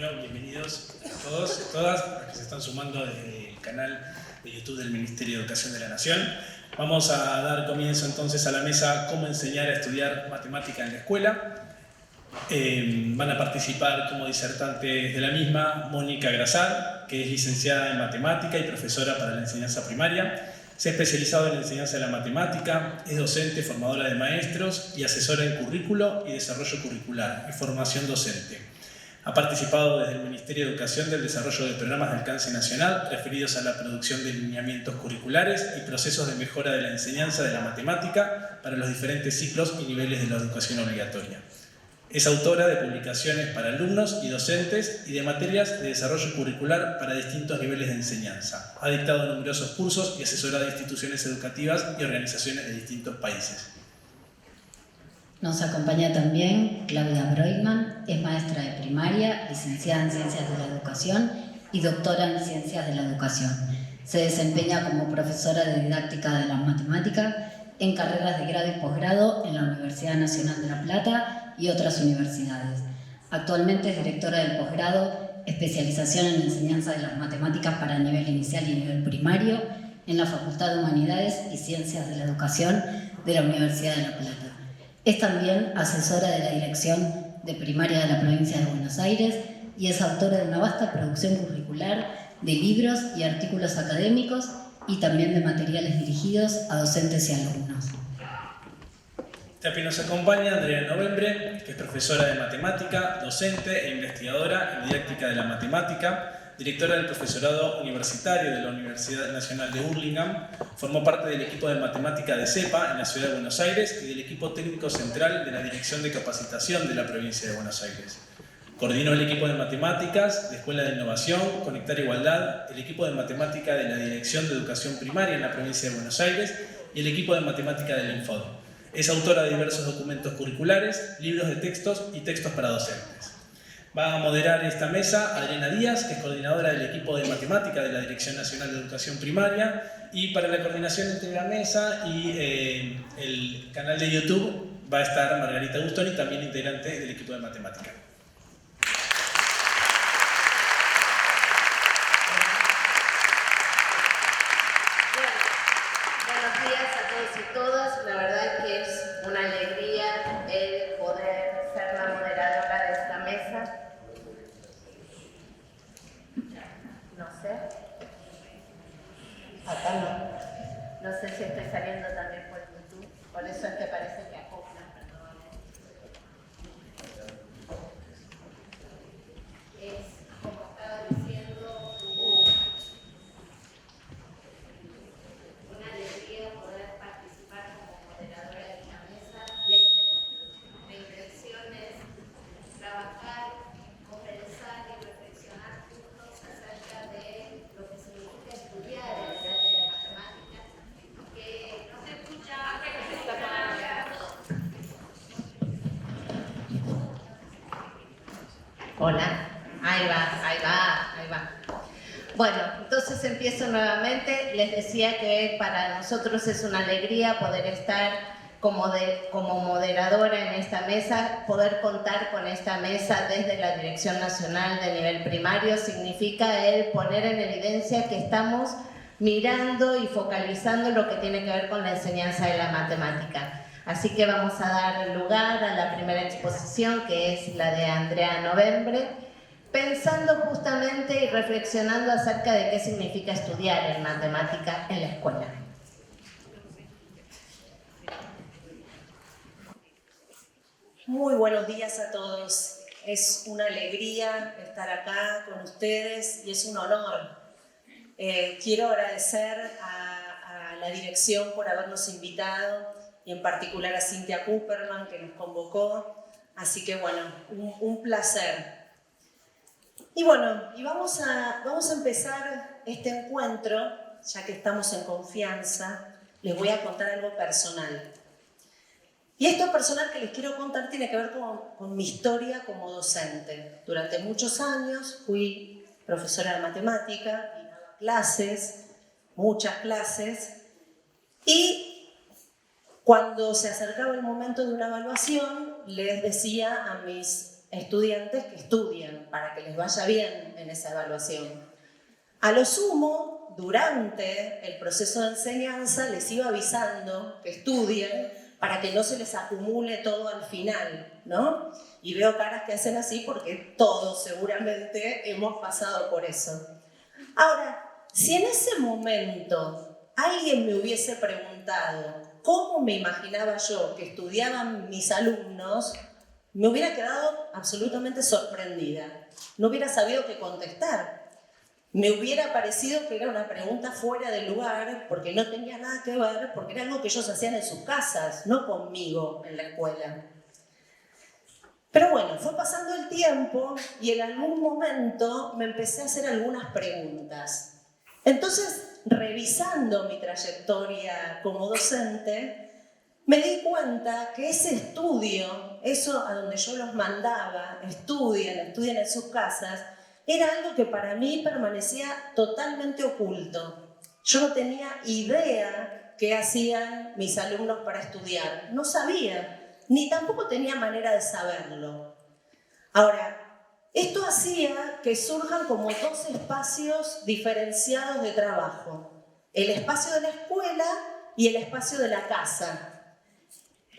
Bueno, bienvenidos a todos y a todas los que se están sumando desde el canal de YouTube del Ministerio de Educación de la Nación. Vamos a dar comienzo entonces a la mesa Cómo enseñar a estudiar matemática en la escuela. Van a participar como disertantes de la misma Mónica Grasar, que es licenciada en matemática y profesora para la enseñanza primaria. Se ha especializado en la enseñanza de la matemática, es docente, formadora de maestros y asesora en currículo y desarrollo curricular y formación docente. Ha participado desde el Ministerio de Educación del desarrollo de programas de alcance nacional referidos a la producción de lineamientos curriculares y procesos de mejora de la enseñanza de la matemática para los diferentes ciclos y niveles de la educación obligatoria. Es autora de publicaciones para alumnos y docentes y de materias de desarrollo curricular para distintos niveles de enseñanza. Ha dictado numerosos cursos y asesorado a instituciones educativas y organizaciones de distintos países. Nos acompaña también Claudia Broidman, es maestra de primaria, licenciada en Ciencias de la Educación y doctora en Ciencias de la Educación. Se desempeña como profesora de didáctica de la matemática en carreras de grado y posgrado en la Universidad Nacional de La Plata y otras universidades. Actualmente es directora del posgrado, especialización en enseñanza de las matemáticas para nivel inicial y nivel primario en la Facultad de Humanidades y Ciencias de la Educación de la Universidad de La Plata. Es también asesora de la Dirección de Primaria de la Provincia de Buenos Aires y es autora de una vasta producción curricular de libros y artículos académicos y también de materiales dirigidos a docentes y alumnos. También nos acompaña Andrea Novembre, que es profesora de matemática, docente e investigadora en didáctica de la matemática, directora del profesorado universitario de la Universidad Nacional de Hurlingham, formó parte del equipo de matemática de CEPA en la Ciudad de Buenos Aires y del equipo técnico central de la Dirección de Capacitación de la Provincia de Buenos Aires. Coordinó el equipo de matemáticas de Escuela de Innovación, Conectar Igualdad, el equipo de matemática de la Dirección de Educación Primaria en la Provincia de Buenos Aires y el equipo de matemática del Infod. Es autora de diversos documentos curriculares, libros de textos y textos para docentes. Va a moderar esta mesa Adriana Díaz, que es coordinadora del equipo de matemática de la Dirección Nacional de Educación Primaria, y para la coordinación entre la mesa y el canal de YouTube va a estar Margarita Gustoni, también integrante del equipo de matemática. Buenos días a todos y todas. La verdad que es una alegría el poder ser la moderadora de esta mesa. No sé. Acá no. No sé si estoy saliendo también por YouTube. Por eso es que parece que acoplan. Es, como estaba diciendo, una alegría poder participar como moderadora de esta mesa. La intención es trabajar, conversar y reflexionar juntos acerca de lo que significa estudiar el arte de la matemática, que no se escucha. Hola, ahí va. Bueno, entonces empiezo nuevamente. Les decía que para nosotros es una alegría poder estar como moderadora en esta mesa. Poder contar con esta mesa desde la Dirección Nacional de Nivel Primario significa el poner en evidencia que estamos mirando y focalizando lo que tiene que ver con la enseñanza de la matemática. Así que vamos a dar lugar a la primera exposición, que es la de Andrea Novembre, pensando justamente y reflexionando acerca de qué significa estudiar en matemática en la escuela. Muy buenos días a todos. Es una alegría estar acá con ustedes y es un honor. Quiero agradecer a la dirección por habernos invitado y en particular a Cynthia Cooperman que nos convocó. Así que bueno, un placer. Y bueno, vamos a empezar este encuentro, ya que estamos en confianza. Les voy a contar algo personal. Y esto personal que les quiero contar tiene que ver con mi historia como docente. Durante muchos años fui profesora de matemática y daba clases, muchas clases, y cuando se acercaba el momento de una evaluación les decía a mis estudiantes que estudien para que les vaya bien en esa evaluación. A lo sumo, durante el proceso de enseñanza les iba avisando que estudien para que no se les acumule todo al final, ¿no? Y veo caras que hacen así porque todos seguramente hemos pasado por eso. Ahora, si en ese momento alguien me hubiese preguntado cómo me imaginaba yo que estudiaban mis alumnos, me hubiera quedado absolutamente sorprendida. No hubiera sabido qué contestar. Me hubiera parecido que era una pregunta fuera de lugar porque no tenía nada que ver, porque era algo que ellos hacían en sus casas, no conmigo en la escuela. Pero bueno, fue pasando el tiempo y en algún momento me empecé a hacer algunas preguntas. Entonces, revisando mi trayectoria como docente, me di cuenta que ese estudio, eso a donde yo los mandaba, estudien en sus casas, era algo que para mí permanecía totalmente oculto. Yo no tenía idea qué hacían mis alumnos para estudiar. No sabía, ni tampoco tenía manera de saberlo. Ahora, esto hacía que surjan como dos espacios diferenciados de trabajo. El espacio de la escuela y el espacio de la casa.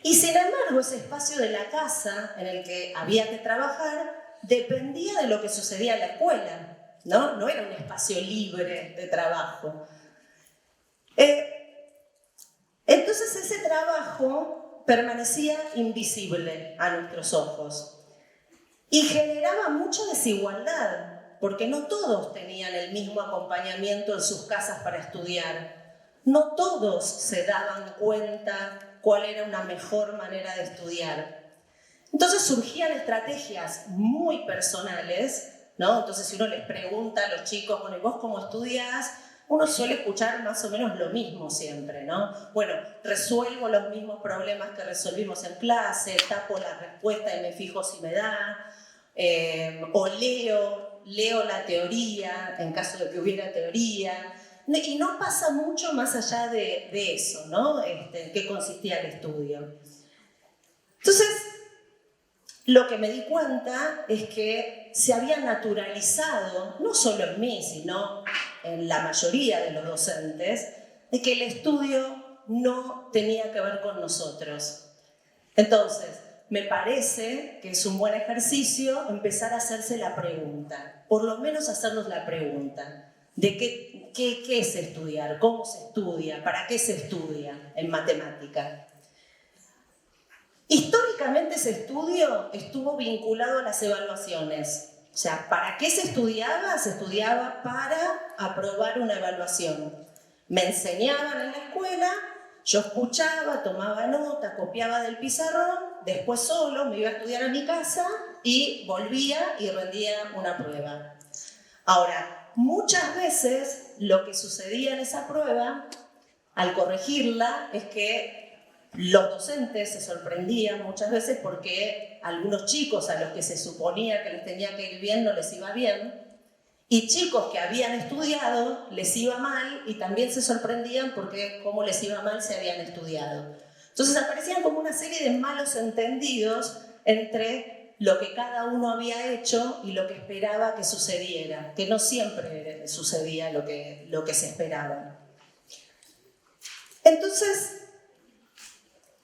Y sin embargo, ese espacio de la casa en el que había que trabajar dependía de lo que sucedía en la escuela, ¿no? No era un espacio libre de trabajo. Entonces ese trabajo permanecía invisible a nuestros ojos y generaba mucha desigualdad, porque no todos tenían el mismo acompañamiento en sus casas para estudiar. No todos se daban cuenta cuál era una mejor manera de estudiar. Entonces surgían estrategias muy personales, ¿no? Entonces si uno les pregunta a los chicos, bueno, ¿y vos cómo estudiás? Uno suele escuchar más o menos lo mismo siempre, ¿no? Bueno, resuelvo los mismos problemas que resolvimos en clase, tapo la respuesta y me fijo si me da, o leo la teoría en caso de que hubiera teoría, y no pasa mucho más allá de eso, ¿no? En qué consistía el estudio. Entonces, lo que me di cuenta es que se había naturalizado, no solo en mí, sino en la mayoría de los docentes, de que el estudio no tenía que ver con nosotros. Entonces, me parece que es un buen ejercicio empezar a hacerse la pregunta, por lo menos hacernos la pregunta de qué es estudiar, cómo se estudia, para qué se estudia en matemática. Históricamente ese estudio estuvo vinculado a las evaluaciones. O sea, ¿para qué se estudiaba? Se estudiaba para aprobar una evaluación. Me enseñaban en la escuela, yo escuchaba, tomaba nota, copiaba del pizarrón, después solo me iba a estudiar a mi casa y volvía y rendía una prueba. Ahora, muchas veces lo que sucedía en esa prueba, al corregirla, es que los docentes se sorprendían muchas veces porque algunos chicos a los que se suponía que les tenía que ir bien no les iba bien, y chicos que habían estudiado les iba mal y también se sorprendían porque cómo les iba mal si habían estudiado. Entonces aparecían como una serie de malos entendidos entre lo que cada uno había hecho y lo que esperaba que sucediera, que no siempre sucedía lo que se esperaba. Entonces,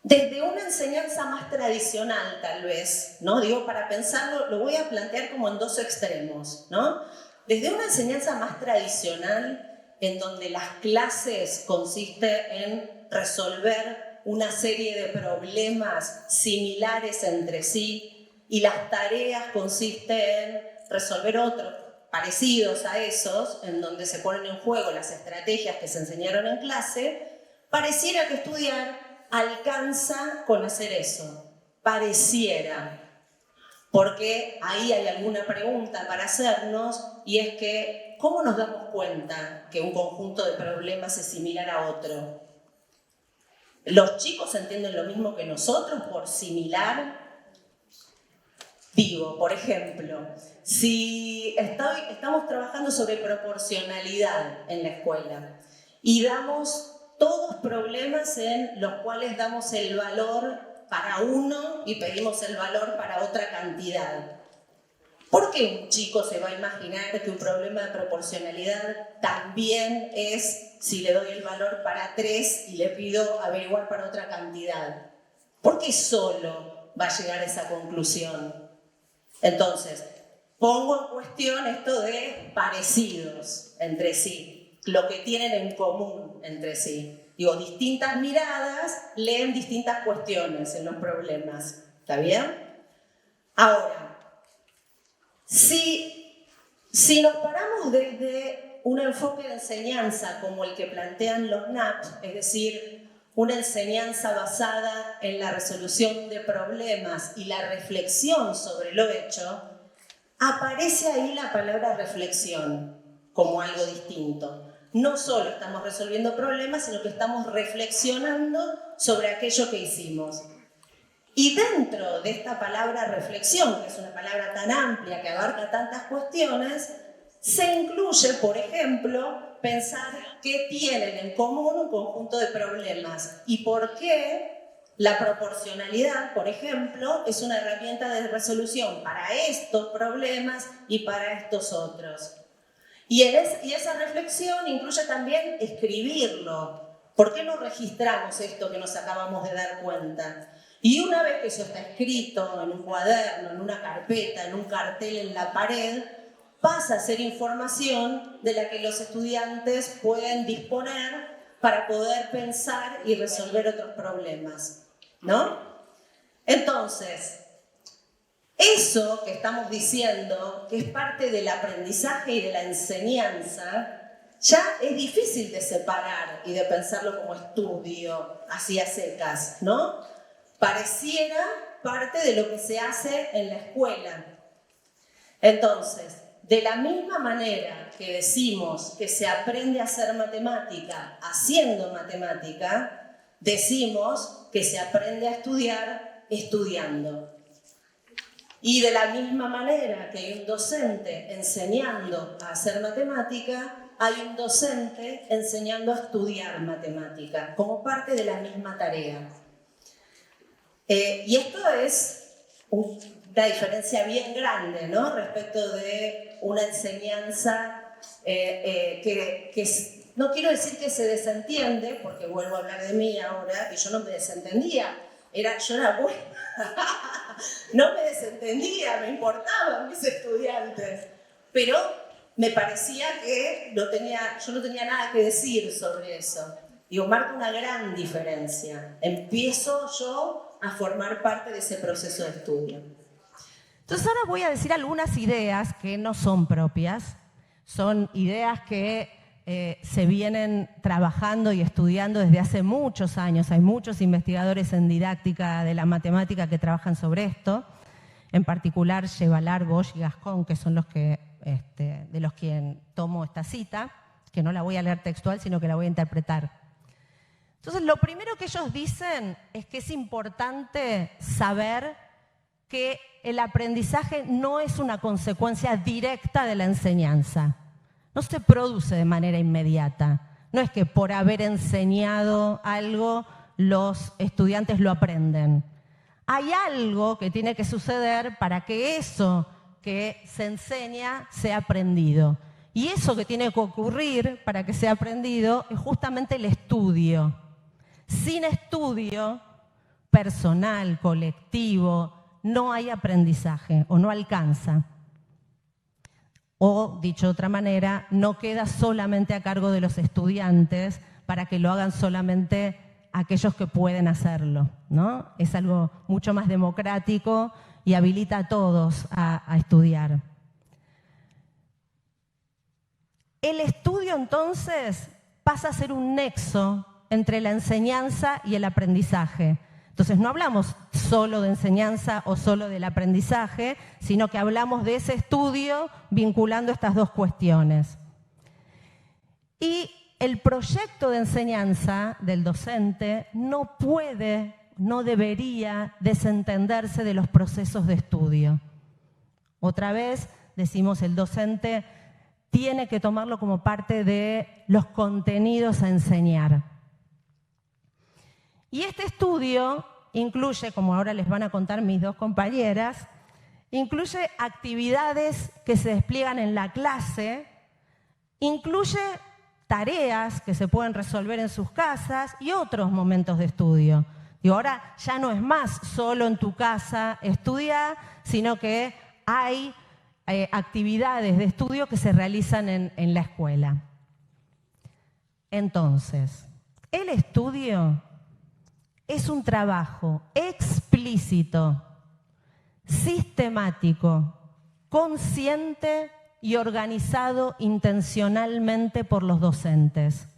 desde una enseñanza más tradicional, tal vez, ¿no? Digo, para pensarlo, lo voy a plantear como en dos extremos, ¿no? Desde una enseñanza más tradicional, en donde las clases consisten en resolver una serie de problemas similares entre sí, y las tareas consisten en resolver otros parecidos a esos, en donde se ponen en juego las estrategias que se enseñaron en clase, pareciera que estudiar alcanza con hacer eso, pareciera, porque ahí hay alguna pregunta para hacernos, y es que, ¿cómo nos damos cuenta que un conjunto de problemas es similar a otro? ¿Los chicos entienden lo mismo que nosotros por similar? Digo, por ejemplo, si estamos trabajando sobre proporcionalidad en la escuela y damos todos problemas en los cuales damos el valor para uno y pedimos el valor para otra cantidad. ¿Por qué un chico se va a imaginar que un problema de proporcionalidad también es si le doy el valor para 3 y le pido averiguar para otra cantidad? ¿Por qué solo va a llegar a esa conclusión? Entonces, pongo en cuestión esto de parecidos entre sí, lo que tienen en común entre sí. Digo, distintas miradas leen distintas cuestiones en los problemas. ¿Está bien? Ahora, si nos paramos desde un enfoque de enseñanza como el que plantean los NAP, es decir, una enseñanza basada en la resolución de problemas y la reflexión sobre lo hecho, aparece ahí la palabra reflexión como algo distinto. No solo estamos resolviendo problemas, sino que estamos reflexionando sobre aquello que hicimos. Y dentro de esta palabra reflexión, que es una palabra tan amplia que abarca tantas cuestiones, se incluye, por ejemplo, pensar qué tienen en común un conjunto de problemas y por qué la proporcionalidad, por ejemplo, es una herramienta de resolución para estos problemas y para estos otros. Y esa reflexión incluye también escribirlo. ¿Por qué no registramos esto que nos acabamos de dar cuenta? Y una vez que eso está escrito en un cuaderno, en una carpeta, en un cartel en la pared, pasa a ser información de la que los estudiantes pueden disponer para poder pensar y resolver otros problemas, ¿no? Entonces, eso que estamos diciendo, que es parte del aprendizaje y de la enseñanza, ya es difícil de separar y de pensarlo como estudio, así a secas, ¿no? Pareciera parte de lo que se hace en la escuela. Entonces, de la misma manera que decimos que se aprende a hacer matemática haciendo matemática, decimos que se aprende a estudiar estudiando. Y de la misma manera que hay un docente enseñando a hacer matemática, hay un docente enseñando a estudiar matemática, como parte de la misma tarea. Y esto es una diferencia bien grande, ¿no? Respecto de una enseñanza que no quiero decir que se desentiende, porque vuelvo a hablar de mí ahora, y yo no me desentendía, yo era buena, no me desentendía, me importaban mis estudiantes, pero me parecía que yo no tenía nada que decir sobre eso. Digo, marca una gran diferencia. Empiezo yo a formar parte de ese proceso de estudio. Entonces ahora voy a decir algunas ideas que no son propias, son ideas que se vienen trabajando y estudiando desde hace muchos años. Hay muchos investigadores en didáctica de la matemática que trabajan sobre esto, en particular Chevallard, Bosch y Gascon, que son los que, de los quien tomo esta cita, que no la voy a leer textual, sino que la voy a interpretar. Entonces, lo primero que ellos dicen es que es importante saber que el aprendizaje no es una consecuencia directa de la enseñanza. No se produce de manera inmediata. No es que por haber enseñado algo los estudiantes lo aprenden. Hay algo que tiene que suceder para que eso que se enseña sea aprendido. Y eso que tiene que ocurrir para que sea aprendido es justamente el estudio. Sin estudio personal, colectivo, no hay aprendizaje o no alcanza. O, dicho de otra manera, no queda solamente a cargo de los estudiantes para que lo hagan solamente aquellos que pueden hacerlo, ¿no? Es algo mucho más democrático y habilita a todos a estudiar. El estudio, entonces, pasa a ser un nexo entre la enseñanza y el aprendizaje. Entonces, no hablamos solo de enseñanza o solo del aprendizaje, sino que hablamos de ese estudio vinculando estas dos cuestiones. Y el proyecto de enseñanza del docente no puede, no debería desentenderse de los procesos de estudio. Otra vez, decimos, el docente tiene que tomarlo como parte de los contenidos a enseñar. Y este estudio incluye, como ahora les van a contar mis dos compañeras, incluye actividades que se despliegan en la clase, incluye tareas que se pueden resolver en sus casas y otros momentos de estudio. Digo, ahora ya no es más solo en tu casa estudiar, sino que hay actividades de estudio que se realizan en la escuela. Entonces, el estudio es un trabajo explícito, sistemático, consciente y organizado intencionalmente por los docentes.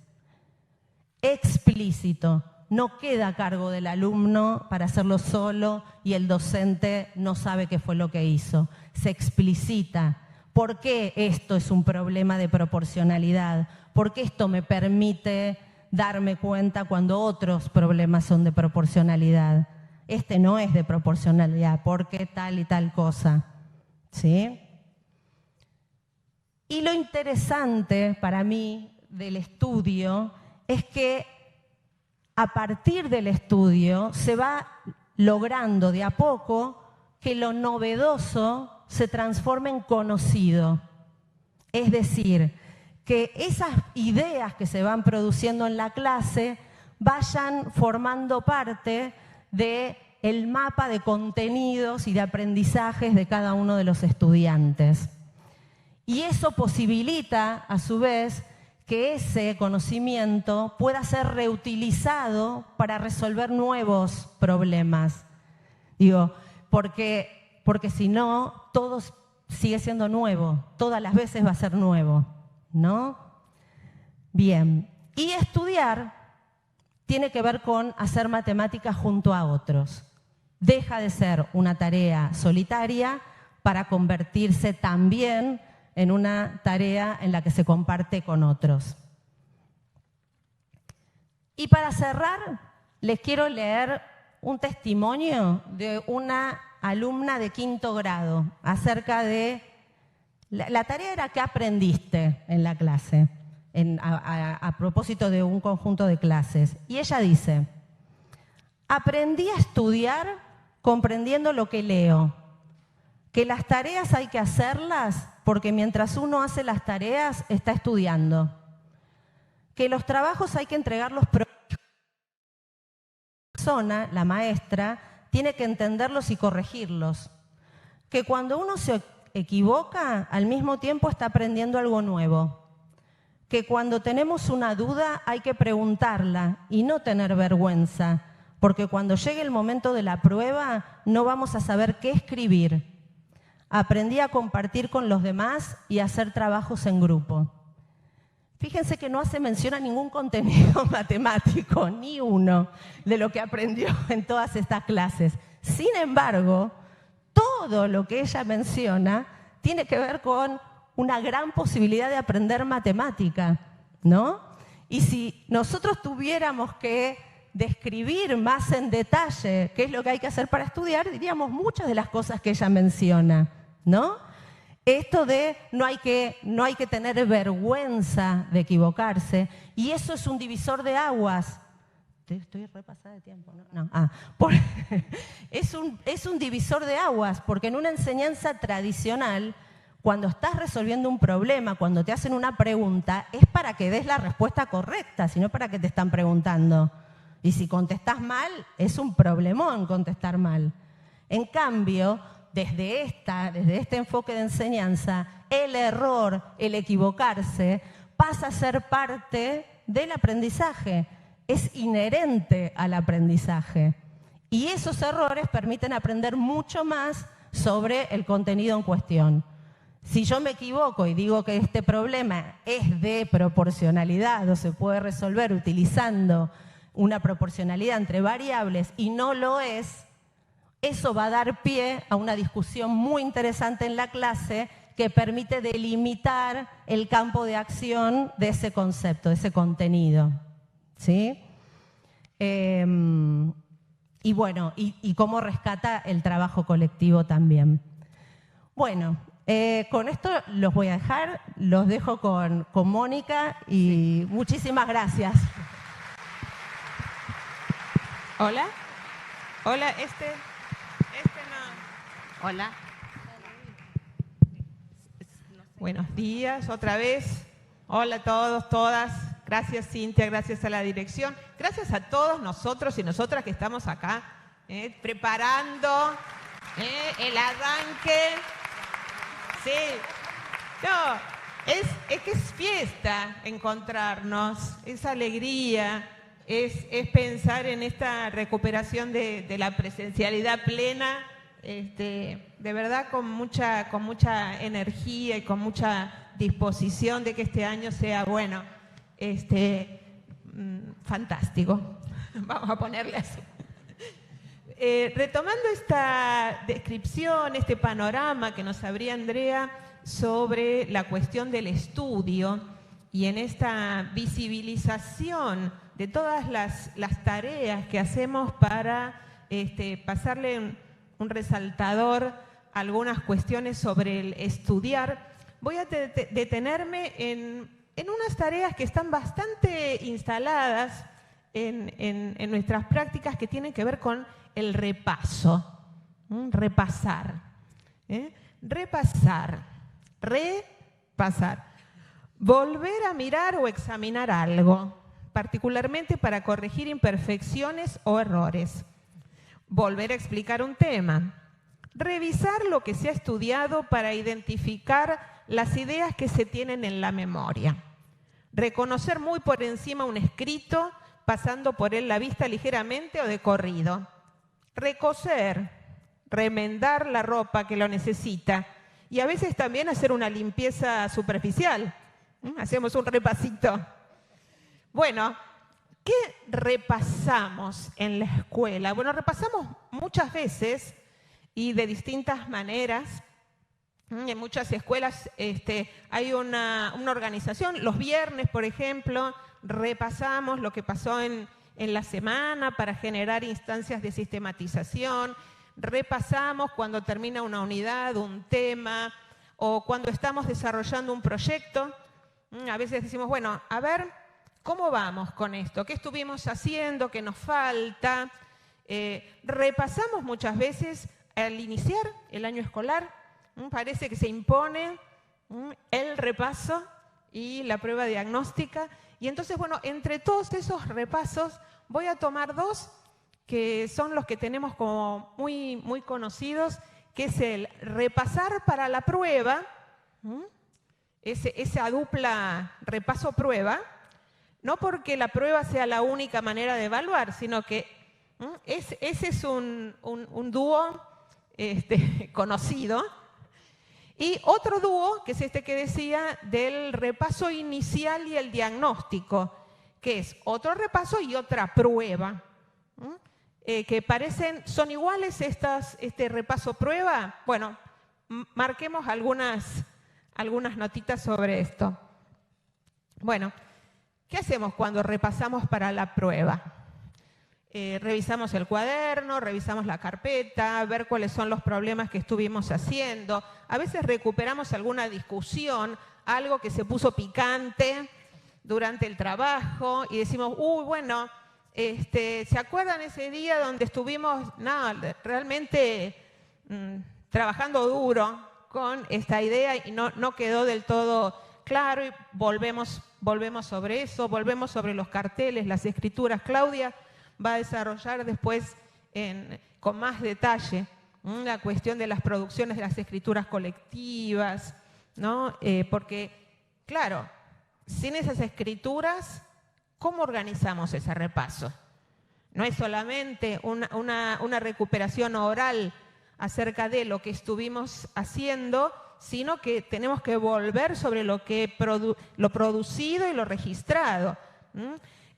Explícito. No queda a cargo del alumno para hacerlo solo y el docente no sabe qué fue lo que hizo. Se explicita. ¿Por qué esto es un problema de proporcionalidad? ¿Por qué esto me permite darme cuenta cuando otros problemas son de proporcionalidad? Este no es de proporcionalidad, porque tal y tal cosa. ¿Sí? Y lo interesante para mí del estudio es que a partir del estudio se va logrando de a poco que lo novedoso se transforme en conocido. Es decir, que esas ideas que se van produciendo en la clase vayan formando parte del mapa de contenidos y de aprendizajes de cada uno de los estudiantes. Y eso posibilita, a su vez, que ese conocimiento pueda ser reutilizado para resolver nuevos problemas. Digo, porque si no, todo sigue siendo nuevo, todas las veces va a ser nuevo, ¿no? Bien, y estudiar tiene que ver con hacer matemáticas junto a otros. Deja de ser una tarea solitaria para convertirse también en una tarea en la que se comparte con otros. Y para cerrar, les quiero leer un testimonio de una alumna de 5º grado acerca de la tarea era ¿qué aprendiste en la clase? A propósito de un conjunto de clases. Y ella dice, aprendí a estudiar comprendiendo lo que leo, que las tareas hay que hacerlas porque mientras uno hace las tareas está estudiando, que los trabajos hay que entregarlos la persona, la maestra, tiene que entenderlos y corregirlos, que cuando uno se equivoca, al mismo tiempo está aprendiendo algo nuevo, que cuando tenemos una duda hay que preguntarla y no tener vergüenza, porque cuando llegue el momento de la prueba no vamos a saber qué escribir. Aprendí a compartir con los demás y a hacer trabajos en grupo. Fíjense que no hace mención a ningún contenido matemático, ni uno, de lo que aprendió en todas estas clases. Sin embargo, todo lo que ella menciona tiene que ver con una gran posibilidad de aprender matemática, ¿no? Y si nosotros tuviéramos que describir más en detalle qué es lo que hay que hacer para estudiar, diríamos muchas de las cosas que ella menciona, ¿no? Esto de no hay que tener vergüenza de equivocarse, y eso es un divisor de aguas. Estoy repasada de tiempo, ¿no? Es un divisor de aguas, porque en una enseñanza tradicional, cuando estás resolviendo un problema, cuando te hacen una pregunta, es para que des la respuesta correcta, sino para que te están preguntando. Y si contestás mal, es un problemón contestar mal. En cambio, desde este enfoque de enseñanza, el error, el equivocarse, pasa a ser parte del aprendizaje. Es inherente al aprendizaje. Y esos errores permiten aprender mucho más sobre el contenido en cuestión. Si yo me equivoco y digo que este problema es de proporcionalidad o se puede resolver utilizando una proporcionalidad entre variables y no lo es, eso va a dar pie a una discusión muy interesante en la clase que permite delimitar el campo de acción de ese concepto, de ese contenido. ¿Sí? Y bueno, y cómo rescata el trabajo colectivo también. Bueno, con esto los voy a dejar, los dejo con Mónica y muchísimas gracias. Hola. Hola, no. Hola. Buenos días otra vez. Hola a todos, todas. Gracias Cintia, gracias a la dirección. Gracias a todos nosotros y nosotras que estamos acá preparando el arranque. Sí. No, es que es fiesta encontrarnos, es alegría, es pensar en esta recuperación de la presencialidad plena, de verdad con mucha energía y con mucha disposición de que este año sea, bueno, fantástico. Vamos a ponerle así. Retomando esta descripción, este panorama que nos abría Andrea sobre la cuestión del estudio y en esta visibilización de todas las tareas que hacemos para pasarle un resaltador a algunas cuestiones sobre el estudiar, voy a detenerme en unas tareas que están bastante instaladas en nuestras prácticas que tienen que ver con el repaso, repasar, repasar, volver a mirar o examinar algo, particularmente para corregir imperfecciones o errores, volver a explicar un tema, revisar lo que se ha estudiado para identificar las ideas que se tienen en la memoria, reconocer muy por encima un escrito, pasando por él la vista ligeramente o de corrido, recoser, remendar la ropa que lo necesita y a veces también hacer una limpieza superficial. Hacemos un repasito. Bueno, ¿qué repasamos en la escuela? Bueno, repasamos muchas veces y de distintas maneras. En muchas escuelas hay una organización. Los viernes, por ejemplo, repasamos lo que pasó en la semana para generar instancias de sistematización. Repasamos cuando termina una unidad, un tema, o cuando estamos desarrollando un proyecto. A veces decimos, bueno, a ver, ¿cómo vamos con esto? ¿Qué estuvimos haciendo? ¿Qué nos falta? Repasamos muchas veces al iniciar el año escolar. Parece que se impone el repaso y la prueba diagnóstica. Y entonces, bueno, entre todos esos repasos voy a tomar dos que son los que tenemos como muy conocidos, que es el repasar para la prueba, esa dupla repaso-prueba, no porque la prueba sea la única manera de evaluar, sino que ese es un dúo conocido. Y otro dúo, que es este que decía, del repaso inicial y el diagnóstico, que es otro repaso y otra prueba. Que son iguales este repaso-prueba. Bueno, marquemos algunas notitas sobre esto. Bueno, ¿qué hacemos cuando repasamos para la prueba? Revisamos el cuaderno, revisamos la carpeta, ver cuáles son los problemas que estuvimos haciendo. A veces recuperamos alguna discusión, algo que se puso picante durante el trabajo y decimos, bueno, ¿se acuerdan ese día donde estuvimos realmente trabajando duro con esta idea y no quedó del todo claro? Y volvemos sobre eso, volvemos sobre los carteles, las escrituras. Claudia va a desarrollar después con más detalle la cuestión de las producciones de las escrituras colectivas, ¿no? Porque, claro, sin esas escrituras, ¿cómo organizamos ese repaso? No es solamente una recuperación oral acerca de lo que estuvimos haciendo, sino que tenemos que volver sobre lo producido y lo registrado.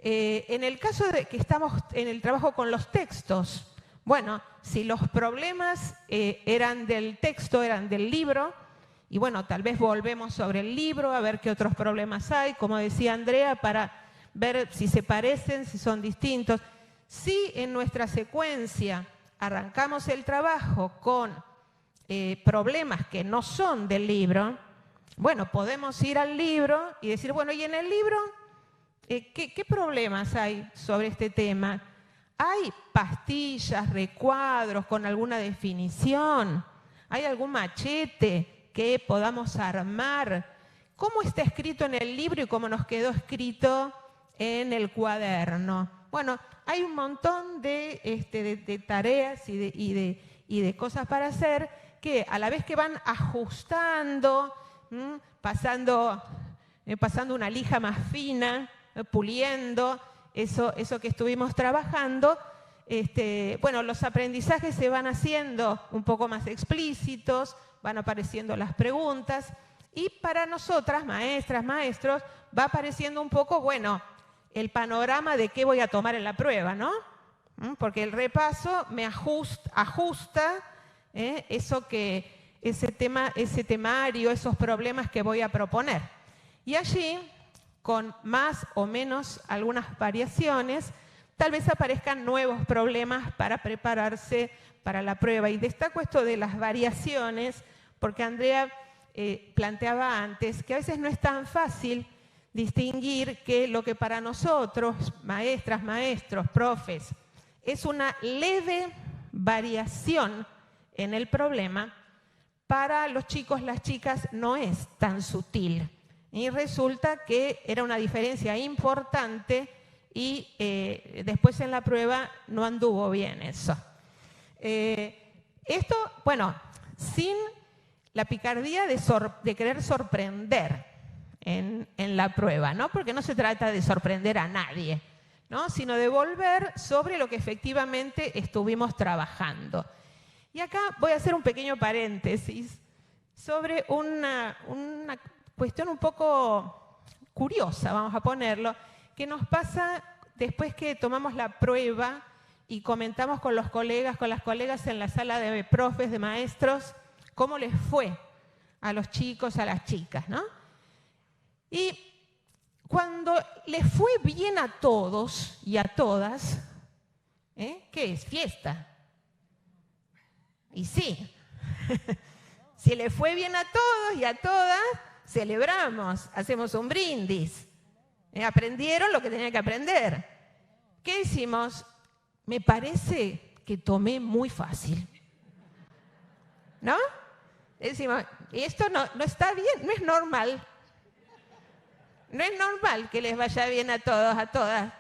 En el caso de que estamos en el trabajo con los textos, bueno, si los problemas eran del texto, eran del libro, y bueno, tal vez volvemos sobre el libro a ver qué otros problemas hay, como decía Andrea, para ver si se parecen, si son distintos. Si en nuestra secuencia arrancamos el trabajo con problemas que no son del libro, bueno, podemos ir al libro y decir, bueno, ¿y en el libro qué problemas hay sobre este tema? ¿Hay pastillas, recuadros con alguna definición? ¿Hay algún machete que podamos armar cómo está escrito en el libro y cómo nos quedó escrito en el cuaderno. Bueno, hay un montón de tareas y de cosas para hacer que a la vez que van ajustando, pasando una lija más fina, puliendo eso que estuvimos trabajando, bueno, los aprendizajes se van haciendo un poco más explícitos, van apareciendo las preguntas y para nosotras, maestras, maestros, va apareciendo un poco, bueno, el panorama de qué voy a tomar en la prueba, ¿no? Porque el repaso me ajusta ese temario, esos problemas que voy a proponer. Y allí, con más o menos algunas variaciones, tal vez aparezcan nuevos problemas para prepararse para la prueba. Y destaco esto de las variaciones, porque Andrea planteaba antes que a veces no es tan fácil distinguir que lo que para nosotros, maestras, maestros, profes, es una leve variación en el problema, para los chicos, las chicas, no es tan sutil. Y resulta que era una diferencia importante y después en la prueba no anduvo bien eso. Esto, bueno, sin la picardía de querer sorprender en la prueba, ¿no? Porque no se trata de sorprender a nadie, ¿no? Sino de volver sobre lo que efectivamente estuvimos trabajando. Y acá voy a hacer un pequeño paréntesis sobre una cuestión un poco curiosa, vamos a ponerlo, que nos pasa después que tomamos la prueba y comentamos con los colegas, con las colegas en la sala de profes, de maestros, cómo les fue a los chicos, a las chicas, ¿no? Y cuando les fue bien a todos y a todas, ¿qué es? Fiesta. Y sí, si les fue bien a todos y a todas, celebramos, hacemos un brindis. Aprendieron lo que tenían que aprender. ¿Qué hicimos? Me parece que tomé muy fácil. ¿No? Decimos, esto no está bien, no es normal. No es normal que les vaya bien a todos, a todas.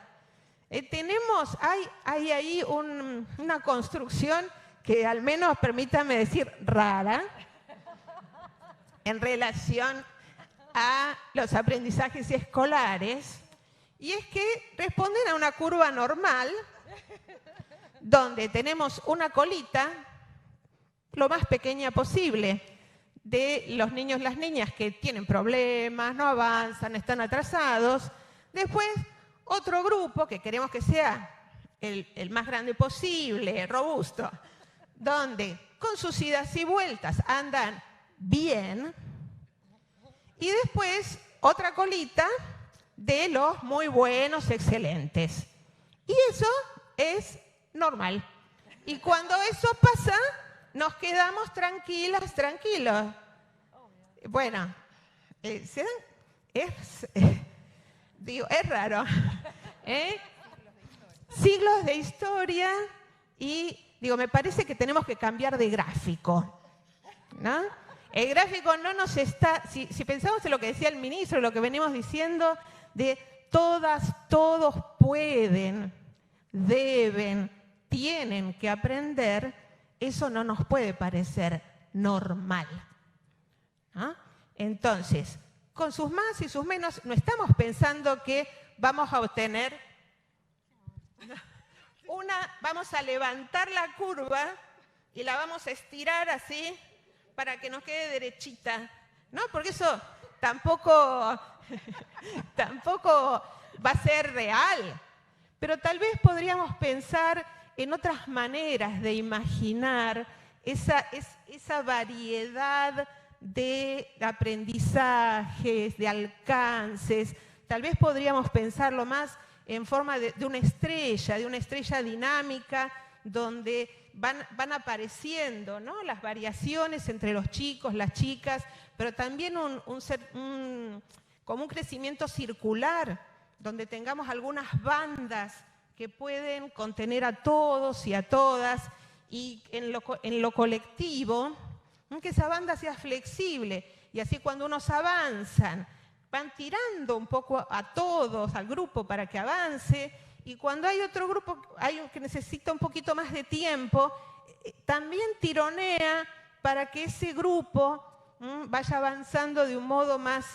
Hay ahí una construcción que al menos, permítame decir, rara, en relación a los aprendizajes escolares, y es que responden a una curva normal, donde tenemos una colita lo más pequeña posible de los niños, las niñas que tienen problemas, no avanzan, están atrasados. Después, otro grupo que queremos que sea el más grande posible, robusto, donde con sus idas y vueltas andan bien. Y después, otra colita de los muy buenos, excelentes. Y eso es normal. Y cuando eso pasa, nos quedamos tranquilas, tranquilos. Bueno, es raro. Siglos de historia y, me parece que tenemos que cambiar de gráfico, ¿no? El gráfico no nos está... Si pensamos en lo que decía el ministro, lo que venimos diciendo, de todas, todos pueden, deben, tienen que aprender, eso no nos puede parecer normal. ¿Ah? Entonces, con sus más y sus menos, no estamos pensando que vamos a obtener vamos a levantar la curva y la vamos a estirar así para que nos quede derechita, ¿no? Porque eso tampoco va a ser real. Pero tal vez podríamos pensar en otras maneras de imaginar esa variedad de aprendizajes, de alcances. Tal vez podríamos pensarlo más en forma de una estrella dinámica, donde van apareciendo, ¿no?, las variaciones entre los chicos, las chicas, pero también como un crecimiento circular, donde tengamos algunas bandas que pueden contener a todos y a todas, y en lo colectivo que esa banda sea flexible y así cuando unos avanzan, van tirando un poco a todos, al grupo para que avance, y cuando hay otro grupo que necesita un poquito más de tiempo, también tironea para que ese grupo vaya avanzando de un modo más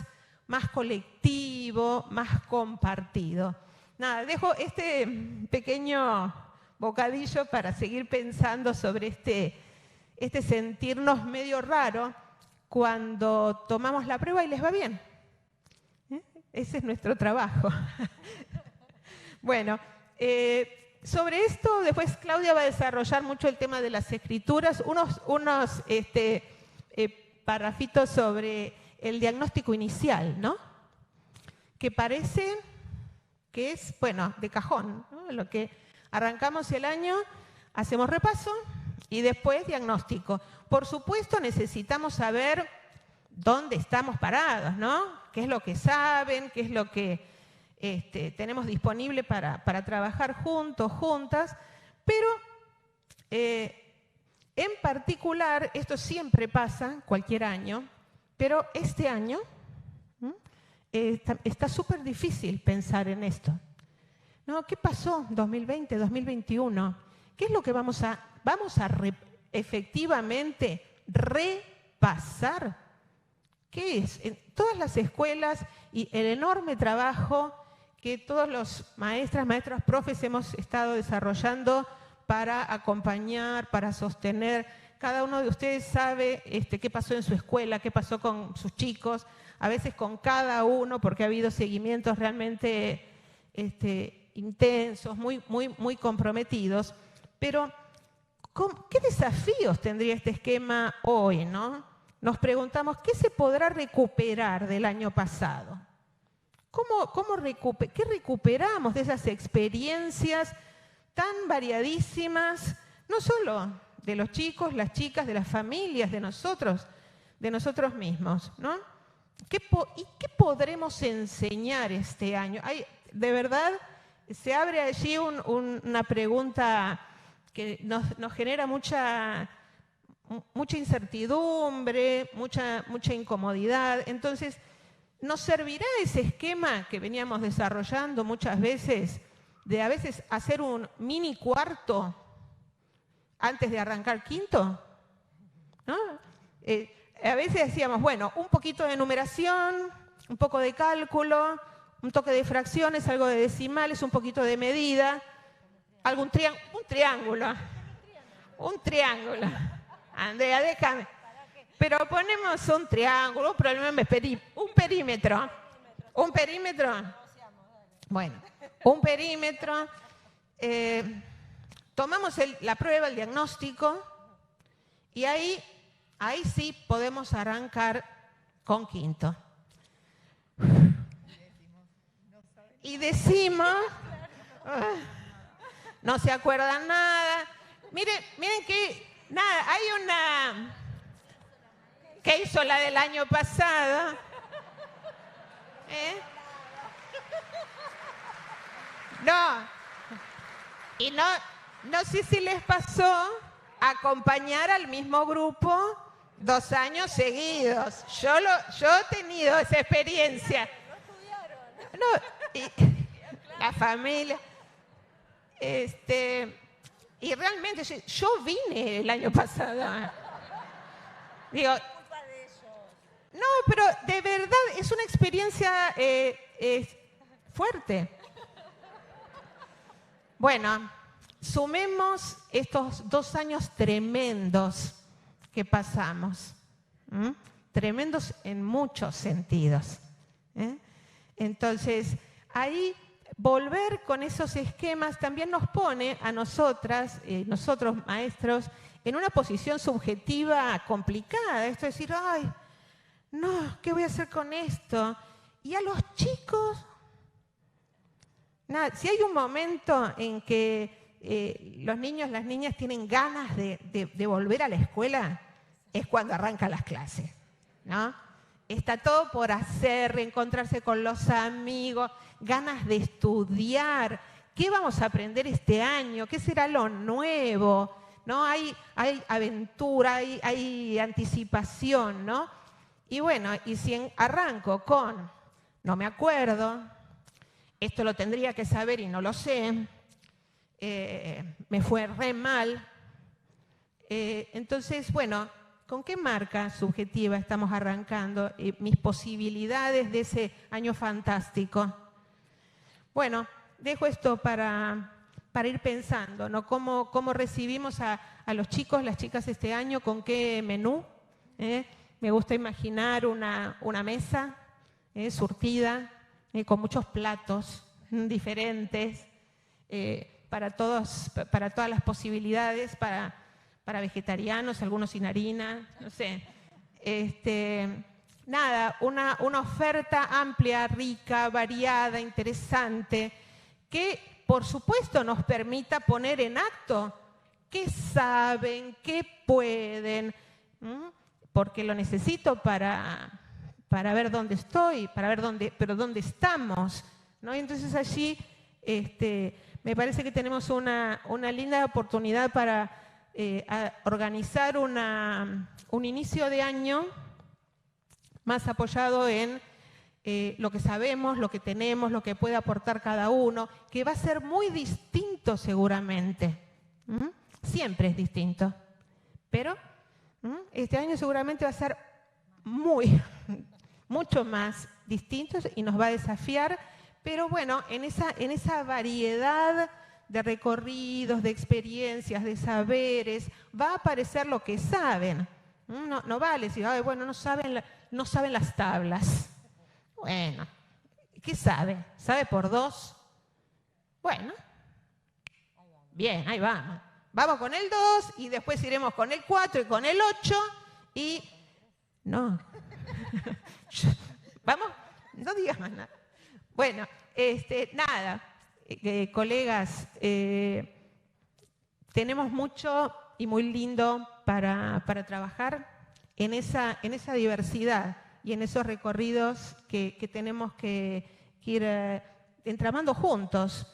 colectivo, más compartido. Nada, dejo este pequeño bocadillo para seguir pensando sobre este sentirnos medio raro cuando tomamos la prueba y les va bien. Ese es nuestro trabajo. Bueno, sobre esto después Claudia va a desarrollar mucho el tema de las escrituras, unos parrafitos sobre el diagnóstico inicial, ¿no? Que parece que es, bueno, de cajón, ¿no? Lo que arrancamos el año, hacemos repaso y después diagnóstico. Por supuesto necesitamos saber dónde estamos parados, ¿no? ¿Qué es lo que saben? ¿Qué es lo que tenemos disponible para trabajar juntos, juntas? Pero en particular, esto siempre pasa, cualquier año, pero este año está súper difícil pensar en esto. ¿No? ¿Qué pasó 2020, 2021? ¿Qué es lo que vamos a efectivamente repasar? ¿Qué es? En todas las escuelas y el enorme trabajo que todos los maestros, profes hemos estado desarrollando para acompañar, para sostener. Cada uno de ustedes sabe qué pasó en su escuela, qué pasó con sus chicos, a veces con cada uno, porque ha habido seguimientos realmente intensos, muy comprometidos. Pero, ¿qué desafíos tendría este esquema hoy, no? Nos preguntamos, ¿qué se podrá recuperar del año pasado? ¿Qué recuperamos de esas experiencias tan variadísimas, no solo de los chicos, las chicas, de las familias, de nosotros mismos, ¿no? ¿Qué podremos enseñar este año? De verdad, se abre allí una pregunta que nos genera mucha incertidumbre, mucha incomodidad. Entonces, ¿nos servirá ese esquema que veníamos desarrollando muchas veces, de a veces hacer un mini cuarto antes de arrancar quinto? ¿No? A veces decíamos, bueno, un poquito de numeración, un poco de cálculo, un toque de fracciones, algo de decimales, un poquito de medida, un triángulo. Andrea, déjame. Pero ponemos un triángulo, un perímetro. ¿Un perímetro? Bueno, un perímetro. Tomamos la prueba, el diagnóstico, y ahí sí podemos arrancar con quinto. Y decimos, no se acuerdan nada. Miren que, nada, hay una... ¿Qué hizo la del año pasado? No. Y no sé si les pasó acompañar al mismo grupo 2 años seguidos. Yo he tenido esa experiencia. La familia. Y realmente yo vine el año pasado. Digo, no, pero de verdad es una experiencia fuerte. Bueno, sumemos estos 2 años tremendos que pasamos. Tremendos en muchos sentidos. Entonces, ahí volver con esos esquemas también nos pone a nosotros maestros, en una posición subjetiva complicada. Esto es decir, ay, no, ¿qué voy a hacer con esto? Y a los chicos, nada, si hay un momento en que los niños, las niñas tienen ganas de volver a la escuela, es cuando arrancan las clases, ¿no? Está todo por hacer, reencontrarse con los amigos, ganas de estudiar. ¿Qué vamos a aprender este año? ¿Qué será lo nuevo? ¿no? Hay aventura, hay anticipación, ¿no? Y bueno, y si arranco con no me acuerdo, esto lo tendría que saber y no lo sé, me fue re mal. Entonces, bueno, ¿con qué marca subjetiva estamos arrancando mis posibilidades de ese año fantástico? Bueno, dejo esto para ir pensando, ¿no? ¿Cómo recibimos a los chicos, las chicas este año? ¿Con qué menú? Me gusta imaginar una mesa surtida, con muchos platos diferentes, para todas las posibilidades, para vegetarianos, algunos sin harina, no sé. Nada, una oferta amplia, rica, variada, interesante, que por supuesto nos permita poner en acto qué saben, qué pueden, porque lo necesito para ver dónde estoy, para ver dónde estamos, ¿no? Y entonces allí me parece que tenemos una linda oportunidad para organizar un inicio de año más apoyado en lo que sabemos, lo que tenemos, lo que puede aportar cada uno, que va a ser muy distinto seguramente. Siempre es distinto, pero este año seguramente va a ser mucho más distinto y nos va a desafiar, pero bueno, en esa variedad de recorridos, de experiencias, de saberes, va a aparecer lo que saben. No vale decir, ay, bueno, no saben las tablas. Bueno, ¿qué sabe? ¿Sabe por 2? Bueno, bien, ahí vamos. Vamos con el 2 y después iremos con el 4 y con el 8 y... No. ¿Vamos? No digas más nada. Bueno, nada, colegas, tenemos mucho y muy lindo para trabajar en esa diversidad y en esos recorridos que tenemos que ir entramando juntos,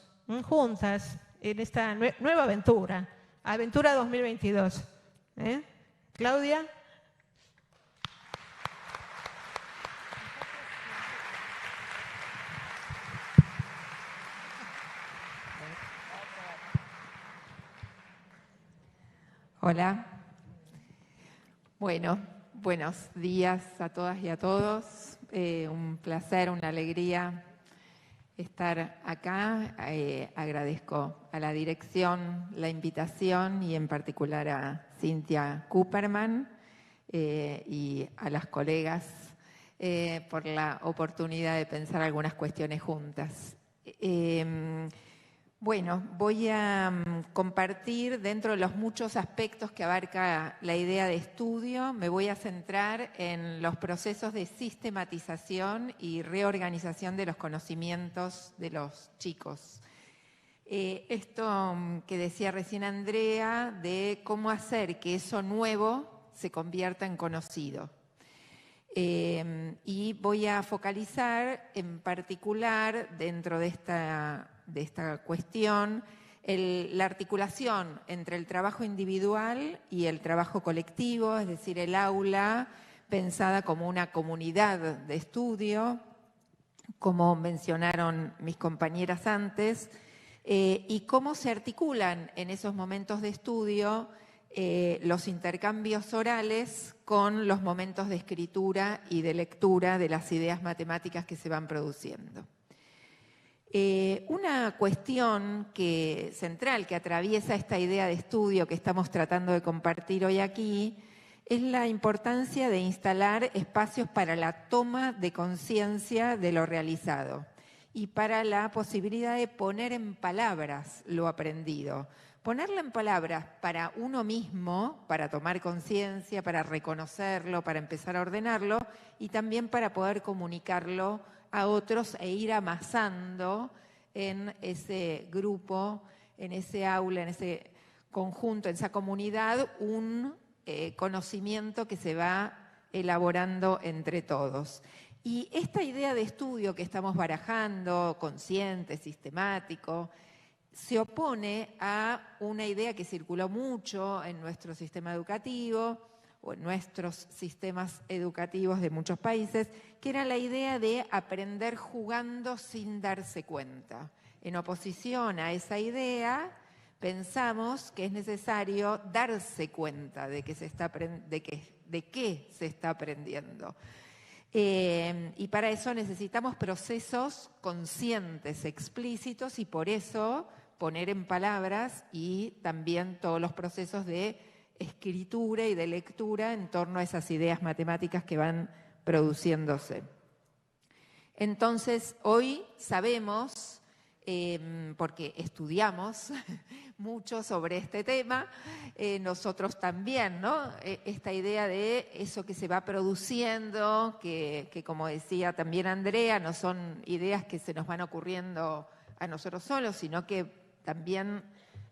juntas, en esta nueva aventura, Aventura 2022. Claudia. Hola. Bueno, buenos días a todas y a todos. Un placer, una alegría estar acá. Agradezco a la dirección la invitación y en particular a Cynthia Cooperman y a las colegas por la oportunidad de pensar algunas cuestiones juntas. Bueno, voy a compartir dentro de los muchos aspectos que abarca la idea de estudio, me voy a centrar en los procesos de sistematización y reorganización de los conocimientos de los chicos. Esto que decía recién Andrea, de cómo hacer que eso nuevo se convierta en conocido. Y voy a focalizar en particular dentro de esta cuestión la articulación entre el trabajo individual y el trabajo colectivo, es decir, el aula pensada como una comunidad de estudio, como mencionaron mis compañeras antes, y cómo se articulan en esos momentos de estudio los intercambios orales con los momentos de escritura y de lectura de las ideas matemáticas que se van produciendo. Una cuestión central que atraviesa esta idea de estudio que estamos tratando de compartir hoy aquí es la importancia de instalar espacios para la toma de conciencia de lo realizado y para la posibilidad de poner en palabras lo aprendido. Ponerlo en palabras para uno mismo, para tomar conciencia, para reconocerlo, para empezar a ordenarlo y también para poder comunicarlo a otros e ir amasando en ese grupo, en ese aula, en ese conjunto, en esa comunidad, un conocimiento que se va elaborando entre todos. Y esta idea de estudio que estamos barajando, consciente, sistemático, se opone a una idea que circuló mucho en nuestro sistema educativo o en nuestros sistemas educativos de muchos países, que era la idea de aprender jugando sin darse cuenta. En oposición a esa idea, pensamos que es necesario darse cuenta de que de qué se está aprendiendo. Y para eso necesitamos procesos conscientes, explícitos, y por eso poner en palabras y también todos los procesos de escritura y de lectura en torno a esas ideas matemáticas que van produciéndose. Entonces, hoy sabemos, porque estudiamos mucho sobre este tema, nosotros también, ¿no? Esta idea de eso que se va produciendo, que como decía también Andrea, no son ideas que se nos van ocurriendo a nosotros solos, sino que también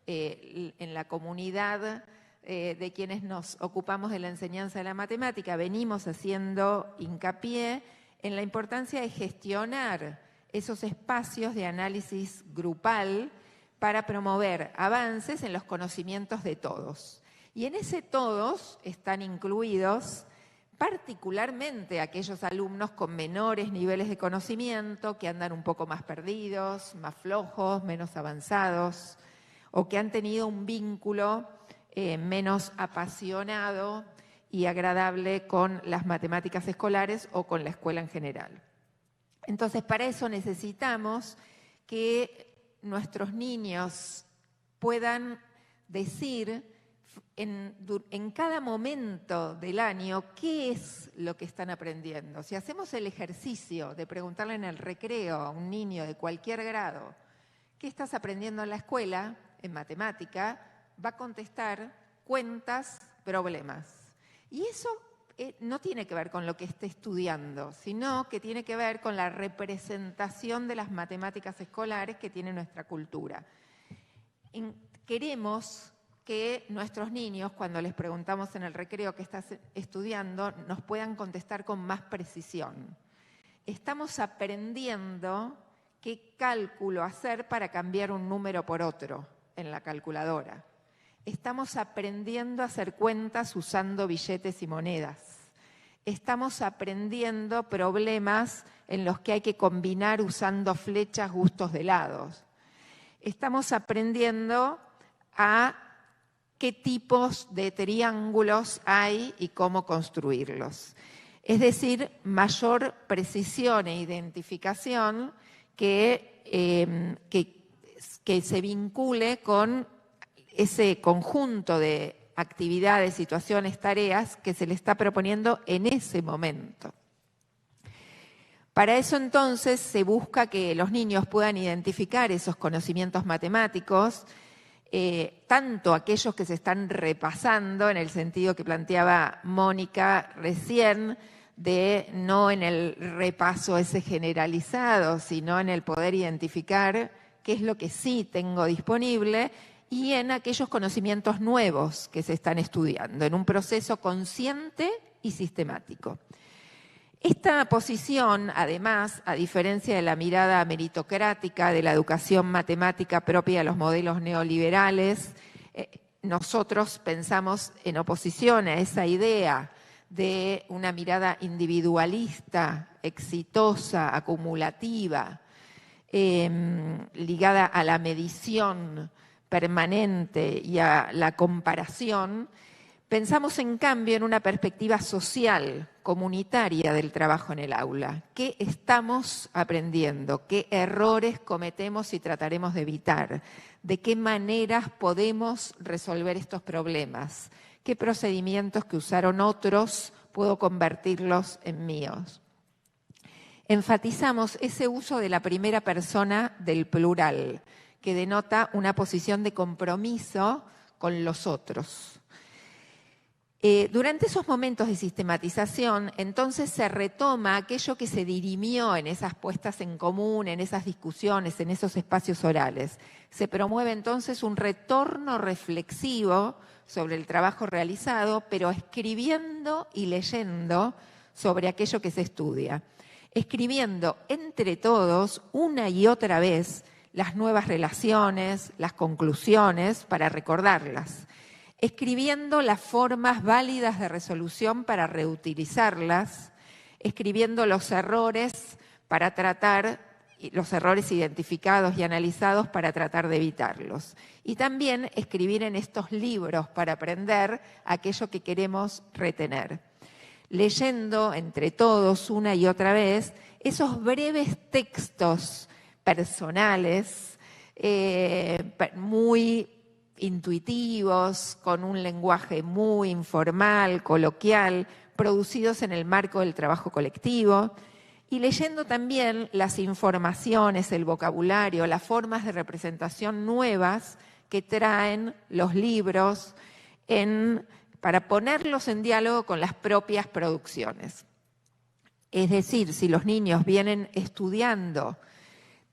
en la comunidad de quienes nos ocupamos de la enseñanza de la matemática venimos haciendo hincapié en la importancia de gestionar esos espacios de análisis grupal para promover avances en los conocimientos de todos. Y en ese todos están incluidos particularmente aquellos alumnos con menores niveles de conocimiento, que andan un poco más perdidos, más flojos, menos avanzados, o que han tenido un vínculo menos apasionado y agradable con las matemáticas escolares o con la escuela en general. Entonces, para eso necesitamos que nuestros niños puedan decir en cada momento del año qué es lo que están aprendiendo. Si hacemos el ejercicio de preguntarle en el recreo a un niño de cualquier grado, ¿qué estás aprendiendo en la escuela, en matemática?, va a contestar cuentas, problemas. Y eso no tiene que ver con lo que esté estudiando, sino que tiene que ver con la representación de las matemáticas escolares que tiene nuestra cultura. Queremos que nuestros niños, cuando les preguntamos en el recreo qué estás estudiando, nos puedan contestar con más precisión. Estamos aprendiendo qué cálculo hacer para cambiar un número por otro en la calculadora. Estamos aprendiendo a hacer cuentas usando billetes y monedas. Estamos aprendiendo problemas en los que hay que combinar usando flechas, gustos de lados. Estamos aprendiendo a qué tipos de triángulos hay y cómo construirlos. Es decir, mayor precisión e identificación que se vincule con ese conjunto de actividades, situaciones, tareas que se le está proponiendo en ese momento. Para eso entonces se busca que los niños puedan identificar esos conocimientos matemáticos, tanto aquellos que se están repasando, en el sentido que planteaba Mónica recién, de no en el repaso ese generalizado, sino en el poder identificar qué es lo que sí tengo disponible, y en aquellos conocimientos nuevos que se están estudiando, en un proceso consciente y sistemático. Esta posición, además, a diferencia de la mirada meritocrática de la educación matemática propia de los modelos neoliberales, nosotros pensamos en oposición a esa idea de una mirada individualista, exitosa, acumulativa, ligada a la medición permanente y a la comparación. Pensamos, en cambio, en una perspectiva social, comunitaria del trabajo en el aula. ¿Qué estamos aprendiendo? ¿Qué errores cometemos y trataremos de evitar? ¿De qué maneras podemos resolver estos problemas? ¿Qué procedimientos que usaron otros puedo convertirlos en míos? Enfatizamos ese uso de la primera persona del plural, que denota una posición de compromiso con los otros. Durante esos momentos de sistematización, entonces se retoma aquello que se dirimió en esas puestas en común, en esas discusiones, en esos espacios orales. Se promueve entonces un retorno reflexivo sobre el trabajo realizado, pero escribiendo y leyendo sobre aquello que se estudia. Escribiendo entre todos, una y otra vez, las nuevas relaciones, las conclusiones para recordarlas, escribiendo las formas válidas de resolución para reutilizarlas, escribiendo los errores para tratar, los errores identificados y analizados para tratar de evitarlos. Y también escribir en estos libros para aprender aquello que queremos retener. Leyendo entre todos una y otra vez esos breves textos personales, muy intuitivos, con un lenguaje muy informal, coloquial, producidos en el marco del trabajo colectivo, y leyendo también las informaciones, el vocabulario, las formas de representación nuevas que traen los libros para ponerlos en diálogo con las propias producciones. Es decir, si los niños vienen estudiando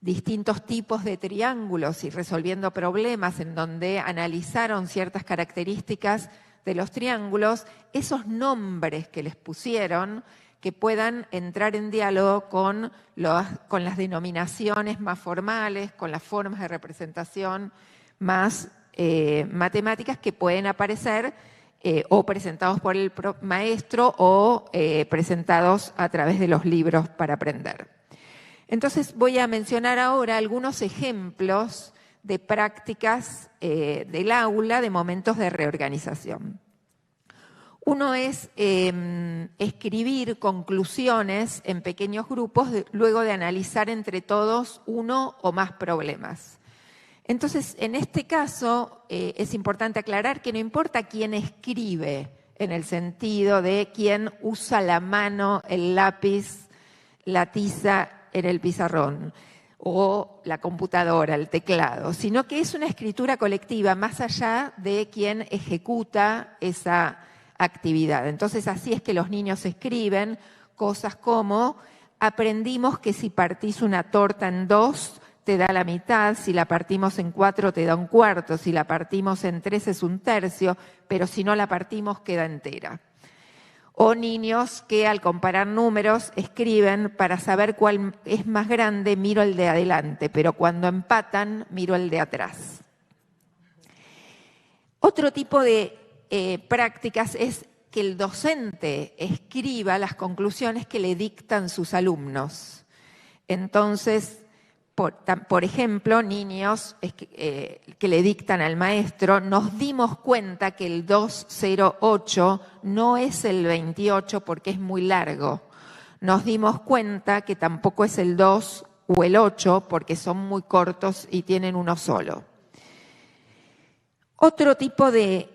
distintos tipos de triángulos y resolviendo problemas en donde analizaron ciertas características de los triángulos, esos nombres que les pusieron, que puedan entrar en diálogo con las denominaciones más formales, con las formas de representación más matemáticas que pueden aparecer o presentados por el maestro o presentados a través de los libros para aprender. Entonces voy a mencionar ahora algunos ejemplos de prácticas del aula de momentos de reorganización. Uno es escribir conclusiones en pequeños grupos luego de analizar entre todos uno o más problemas. Entonces, en este caso es importante aclarar que no importa quién escribe, en el sentido de quién usa la mano, el lápiz, la tiza en el pizarrón o la computadora, el teclado, sino que es una escritura colectiva más allá de quién ejecuta esa actividad. Entonces, así es que los niños escriben cosas como: aprendimos que si partís una torta en 2 te da la mitad, si la partimos en 4 te da un cuarto, si la partimos en 3 es un tercio, pero si no la partimos queda entera. O niños que al comparar números escriben: para saber cuál es más grande miro el de adelante, pero cuando empatan miro el de atrás. Otro tipo de prácticas es que el docente escriba las conclusiones que le dictan sus alumnos. Entonces, por ejemplo, niños que le dictan al maestro: nos dimos cuenta que el 208 no es el 28 porque es muy largo. Nos dimos cuenta que tampoco es el 2 o el 8 porque son muy cortos y tienen uno solo. Otro tipo de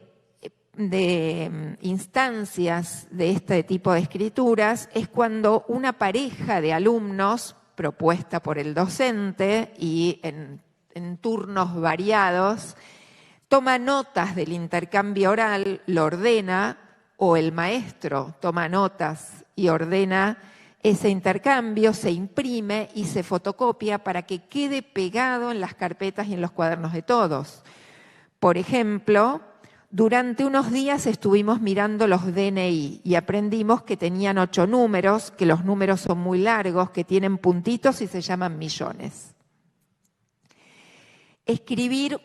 instancias de este tipo de escrituras es cuando una pareja de alumnos, propuesta por el docente y en turnos variados, toma notas del intercambio oral, lo ordena, o el maestro toma notas y ordena ese intercambio, se imprime y se fotocopia para que quede pegado en las carpetas y en los cuadernos de todos. Por ejemplo, durante unos días estuvimos mirando los DNI y aprendimos que tenían 8 números, que los números son muy largos, que tienen puntitos y se llaman millones. Escribir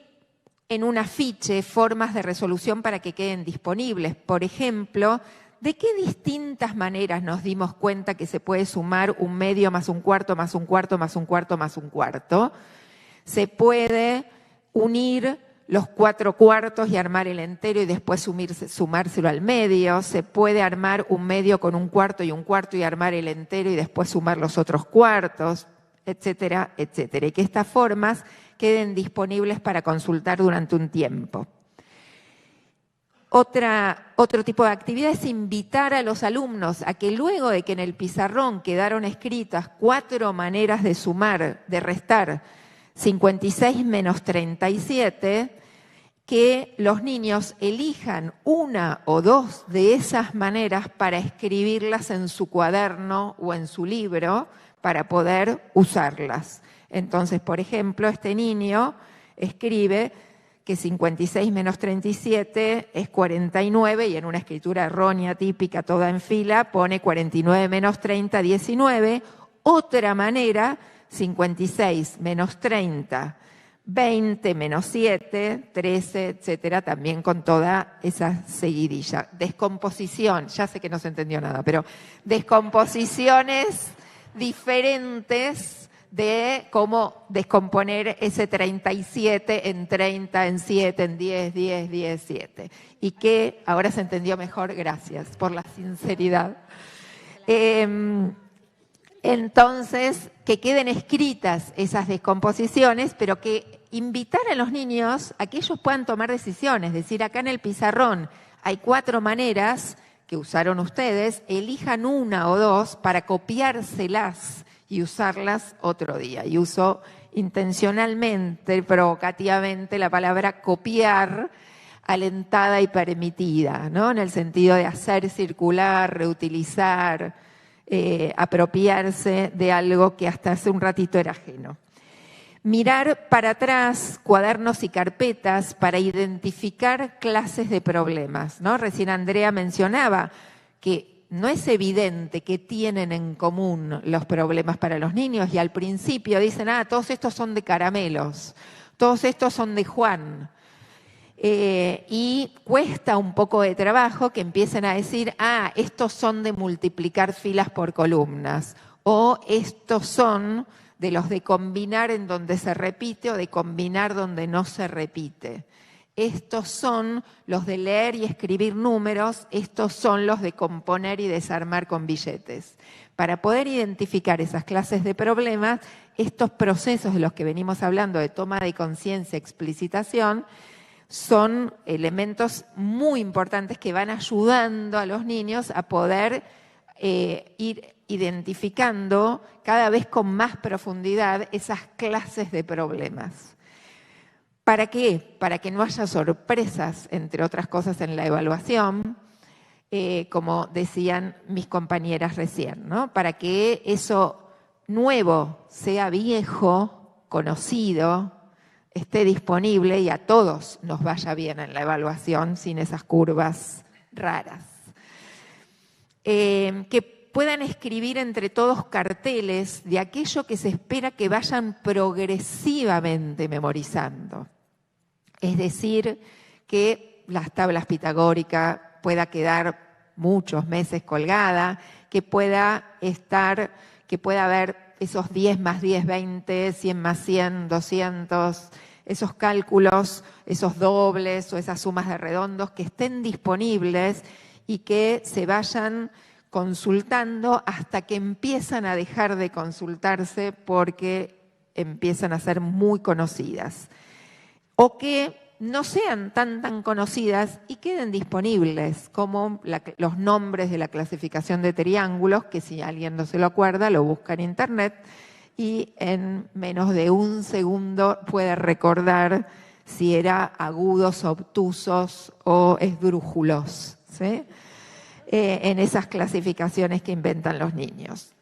en un afiche formas de resolución para que queden disponibles. Por ejemplo, ¿de qué distintas maneras nos dimos cuenta que se puede sumar un medio más un cuarto más un cuarto más un cuarto más un cuarto? Se puede unir los 4 cuartos y armar el entero y después sumárselo al medio. Se puede armar un medio con un cuarto y armar el entero y después sumar los otros cuartos, etcétera, etcétera. Y que estas formas queden disponibles para consultar durante un tiempo. Otro tipo de actividad es invitar a los alumnos a que luego de que en el pizarrón quedaron escritas 4 maneras de sumar, de restar 56 menos 37, que los niños elijan una o 2 de esas maneras para escribirlas en su cuaderno o en su libro para poder usarlas. Entonces, por ejemplo, este niño escribe que 56 menos 37 es 49 y en una escritura errónea típica toda en fila pone 49 menos 30, 19. Otra manera 56 menos 30, 20 menos 7, 13, etcétera, también con toda esa seguidilla. Descomposición, ya sé que no se entendió nada, pero descomposiciones diferentes de cómo descomponer ese 37 en 30, en 7, en 10, 10, 10, 7. Y que ahora se entendió mejor, gracias por la sinceridad. Entonces, que queden escritas esas descomposiciones, pero que invitar a los niños a que ellos puedan tomar decisiones. Es decir, acá en el pizarrón hay 4 maneras que usaron ustedes, elijan una o 2 para copiárselas y usarlas otro día. Y uso intencionalmente, provocativamente, la palabra copiar, alentada y permitida, ¿no? En el sentido de hacer circular, reutilizar, apropiarse de algo que hasta hace un ratito era ajeno. Mirar para atrás cuadernos y carpetas para identificar clases de problemas, ¿no? Recién Andrea mencionaba que no es evidente que tienen en común los problemas para los niños y al principio dicen, todos estos son de caramelos, todos estos son de Juan. Y cuesta un poco de trabajo que empiecen a decir, estos son de multiplicar filas por columnas, o estos son de los de combinar en donde se repite o de combinar donde no se repite. Estos son los de leer y escribir números, estos son los de componer y desarmar con billetes. Para poder identificar esas clases de problemas, estos procesos de los que venimos hablando de toma de conciencia, explicitación, son elementos muy importantes que van ayudando a los niños a poder ir identificando cada vez con más profundidad esas clases de problemas. ¿Para qué? Para que no haya sorpresas, entre otras cosas, en la evaluación, como decían mis compañeras recién, ¿no? Para que eso nuevo sea viejo, conocido, esté disponible y a todos nos vaya bien en la evaluación sin esas curvas raras. Que puedan escribir entre todos carteles de aquello que se espera que vayan progresivamente memorizando. Es decir, que las tablas pitagóricas pueda quedar muchos meses colgada, que pueda haber esos 10 más 10, 20, 100 más 100, 200, esos cálculos, esos dobles o esas sumas de redondos que estén disponibles y que se vayan consultando hasta que empiezan a dejar de consultarse porque empiezan a ser muy conocidas. O que no sean tan conocidas y queden disponibles, como los nombres de la clasificación de triángulos, que si alguien no se lo acuerda, lo busca en internet y en menos de un segundo puede recordar si era agudos, obtusos o esdrújulos, ¿sí? En esas clasificaciones que inventan los niños.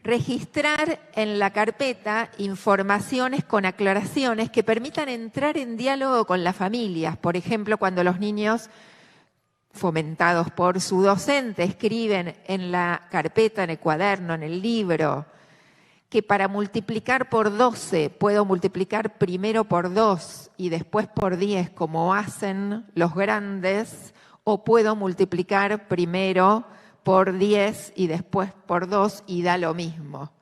Registrar en la carpeta informaciones con aclaraciones que permitan entrar en diálogo con las familias. Por ejemplo, cuando los niños, fomentados por su docente, escriben en la carpeta, en el cuaderno, en el libro, que para multiplicar por 12 puedo multiplicar primero por 2 y después por 10, como hacen los grandes, o puedo multiplicar primero por 10 y después por 2 y da lo mismo.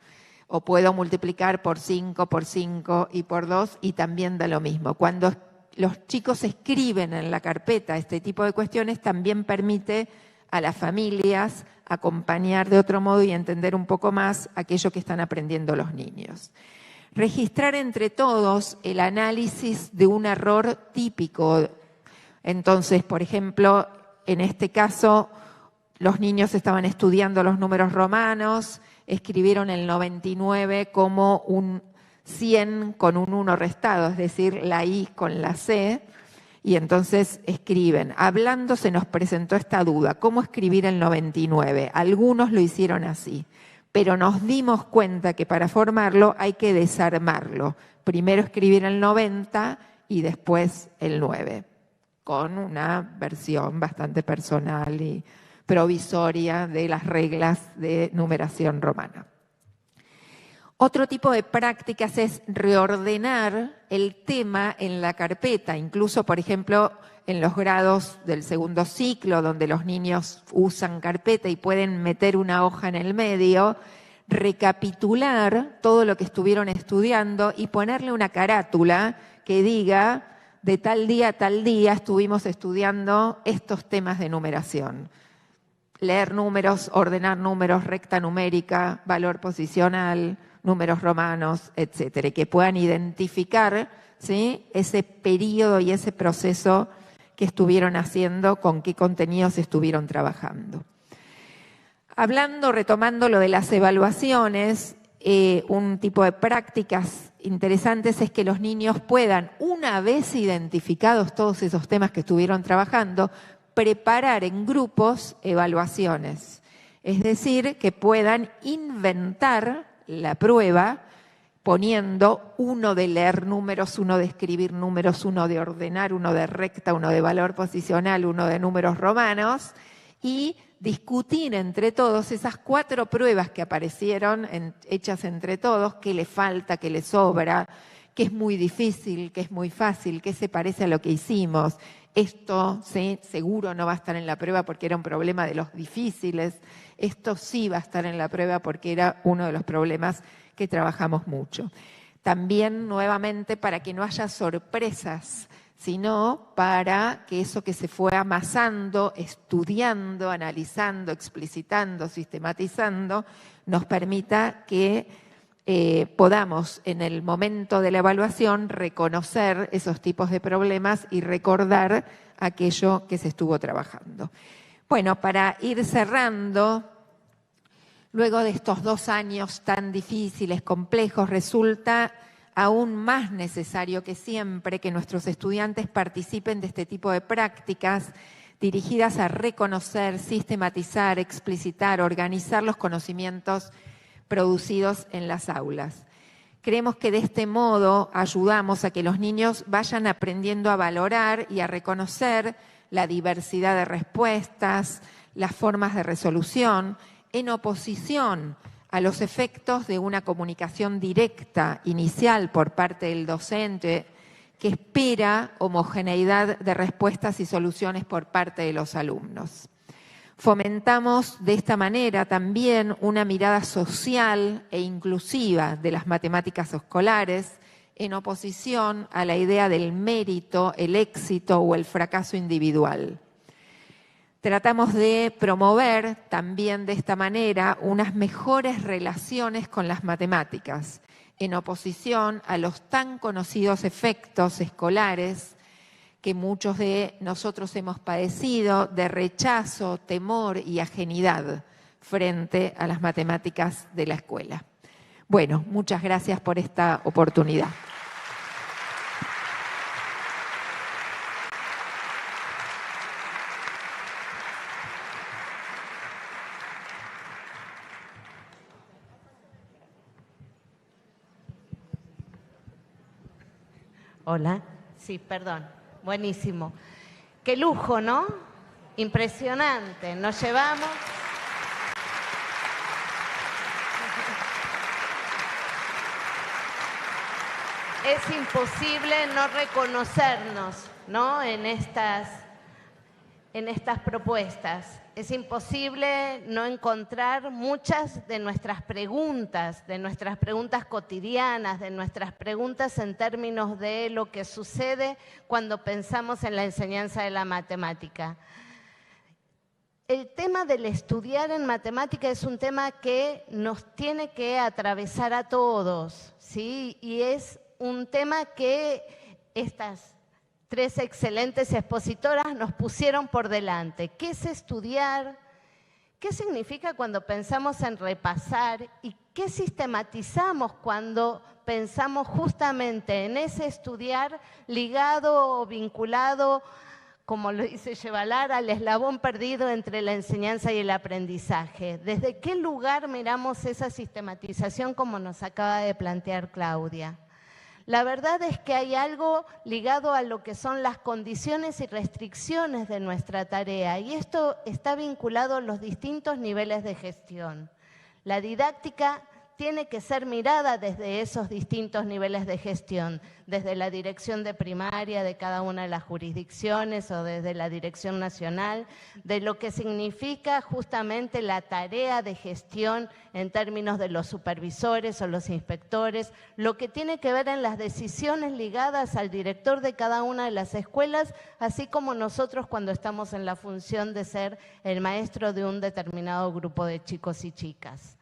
O puedo multiplicar por 5 y por 2 y también da lo mismo. Cuando los chicos escriben en la carpeta este tipo de cuestiones, también permite a las familias acompañar de otro modo y entender un poco más aquello que están aprendiendo los niños. Registrar entre todos el análisis de un error típico. Entonces, por ejemplo, en este caso, los niños estaban estudiando los números romanos, escribieron el 99 como un 100 con un 1 restado, es decir, la I con la C, y entonces escriben. Hablando se nos presentó esta duda, ¿cómo escribir el 99? Algunos lo hicieron así, pero nos dimos cuenta que para formarlo hay que desarmarlo. Primero escribir el 90 y después el 9, con una versión bastante personal y provisoria de las reglas de numeración romana. Otro tipo de prácticas es reordenar el tema en la carpeta, incluso, por ejemplo, en los grados del segundo ciclo, donde los niños usan carpeta y pueden meter una hoja en el medio, recapitular todo lo que estuvieron estudiando y ponerle una carátula que diga, de tal día a tal día estuvimos estudiando estos temas de numeración. Leer números, ordenar números, recta numérica, valor posicional, números romanos, etcétera, y que puedan identificar, ¿sí?, ese periodo y ese proceso que estuvieron haciendo, con qué contenidos estuvieron trabajando. Retomando lo de las evaluaciones, un tipo de prácticas interesantes es que los niños puedan, una vez identificados todos esos temas que estuvieron trabajando, preparar en grupos evaluaciones. Es decir, que puedan inventar la prueba poniendo uno de leer números, uno de escribir números, uno de ordenar, uno de recta, uno de valor posicional, uno de números romanos, y discutir entre todos esas 4 pruebas que aparecieron hechas entre todos, qué le falta, qué le sobra, qué es muy difícil, qué es muy fácil, qué se parece a lo que hicimos. Esto ¿sí?, seguro no va a estar en la prueba porque era un problema de los difíciles. Esto sí va a estar en la prueba porque era uno de los problemas que trabajamos mucho. También, nuevamente, para que no haya sorpresas, sino para que eso que se fue amasando, estudiando, analizando, explicitando, sistematizando, nos permita que podamos en el momento de la evaluación reconocer esos tipos de problemas y recordar aquello que se estuvo trabajando. Bueno, para ir cerrando, luego de estos 2 años tan difíciles, complejos, resulta aún más necesario que siempre que nuestros estudiantes participen de este tipo de prácticas dirigidas a reconocer, sistematizar, explicitar, organizar los conocimientos producidos en las aulas. Creemos que de este modo ayudamos a que los niños vayan aprendiendo a valorar y a reconocer la diversidad de respuestas, las formas de resolución, en oposición a los efectos de una comunicación directa, inicial por parte del docente, que espera homogeneidad de respuestas y soluciones por parte de los alumnos. Fomentamos de esta manera también una mirada social e inclusiva de las matemáticas escolares, en oposición a la idea del mérito, el éxito o el fracaso individual. Tratamos de promover también de esta manera unas mejores relaciones con las matemáticas, en oposición a los tan conocidos efectos escolares que muchos de nosotros hemos padecido de rechazo, temor y ajenidad frente a las matemáticas de la escuela. Bueno, muchas gracias por esta oportunidad. Hola. Sí, perdón. Buenísimo. Qué lujo, ¿no? Impresionante. Nos llevamos. Es imposible no reconocernos, ¿no?, en estas propuestas. Es imposible no encontrar muchas de nuestras preguntas cotidianas, de nuestras preguntas en términos de lo que sucede cuando pensamos en la enseñanza de la matemática. El tema del estudiar en matemática es un tema que nos tiene que atravesar a todos, ¿sí? Y es un tema que estas 3 excelentes expositoras nos pusieron por delante. ¿Qué es estudiar? ¿Qué significa cuando pensamos en repasar? ¿Y qué sistematizamos cuando pensamos justamente en ese estudiar ligado o vinculado, como lo dice Yevalar, al eslabón perdido entre la enseñanza y el aprendizaje? ¿Desde qué lugar miramos esa sistematización como nos acaba de plantear Claudia? La verdad es que hay algo ligado a lo que son las condiciones y restricciones de nuestra tarea, y esto está vinculado a los distintos niveles de gestión. La didáctica tiene que ser mirada desde esos distintos niveles de gestión, desde la dirección de primaria de cada una de las jurisdicciones o desde la dirección nacional, de lo que significa justamente la tarea de gestión en términos de los supervisores o los inspectores, lo que tiene que ver en las decisiones ligadas al director de cada una de las escuelas, así como nosotros cuando estamos en la función de ser el maestro de un determinado grupo de chicos y chicas.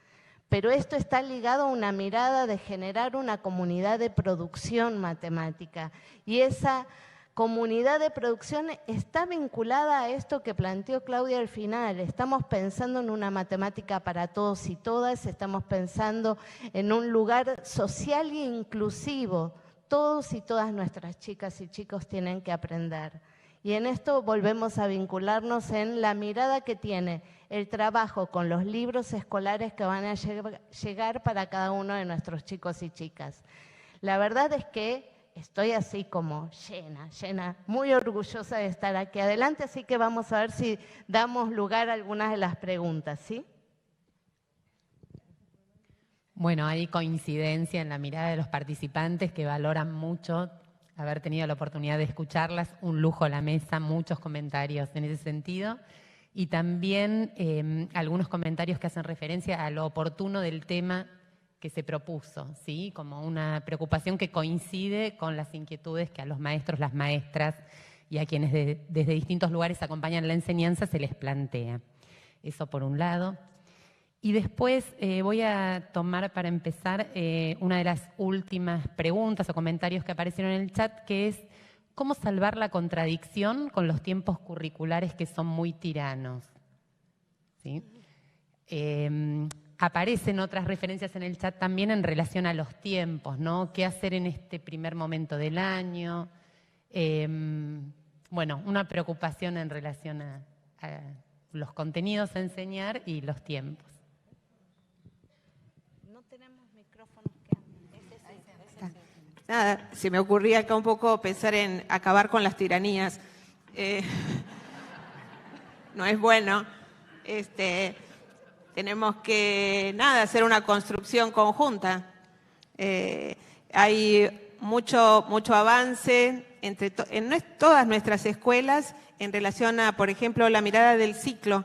Pero esto está ligado a una mirada de generar una comunidad de producción matemática. Y esa comunidad de producción está vinculada a esto que planteó Claudia al final. Estamos pensando en una matemática para todos y todas, estamos pensando en un lugar social e inclusivo. Todos y todas nuestras chicas y chicos tienen que aprender. Y en esto volvemos a vincularnos en la mirada que tiene el trabajo con los libros escolares que van a llegar para cada uno de nuestros chicos y chicas. La verdad es que estoy así como llena, muy orgullosa de estar aquí adelante, así que vamos a ver si damos lugar a algunas de las preguntas, ¿sí? Bueno, hay coincidencia en la mirada de los participantes que valoran mucho haber tenido la oportunidad de escucharlas, un lujo la mesa, muchos comentarios en ese sentido y también algunos comentarios que hacen referencia a lo oportuno del tema que se propuso, ¿sí? Como una preocupación que coincide con las inquietudes que a los maestros, las maestras y a quienes desde distintos lugares acompañan la enseñanza se les plantea. Eso por un lado. Y después voy a tomar para empezar una de las últimas preguntas o comentarios que aparecieron en el chat, que es ¿cómo salvar la contradicción con los tiempos curriculares que son muy tiranos? ¿Sí? Aparecen otras referencias en el chat también en relación a los tiempos, ¿no? ¿Qué hacer en este primer momento del año? Bueno, una preocupación en relación a los contenidos a enseñar y los tiempos. Nada, se me ocurría acá un poco pensar en acabar con las tiranías. No es bueno. Tenemos que, hacer una construcción conjunta. Hay mucho avance en todas nuestras escuelas en relación a, por ejemplo, la mirada del ciclo,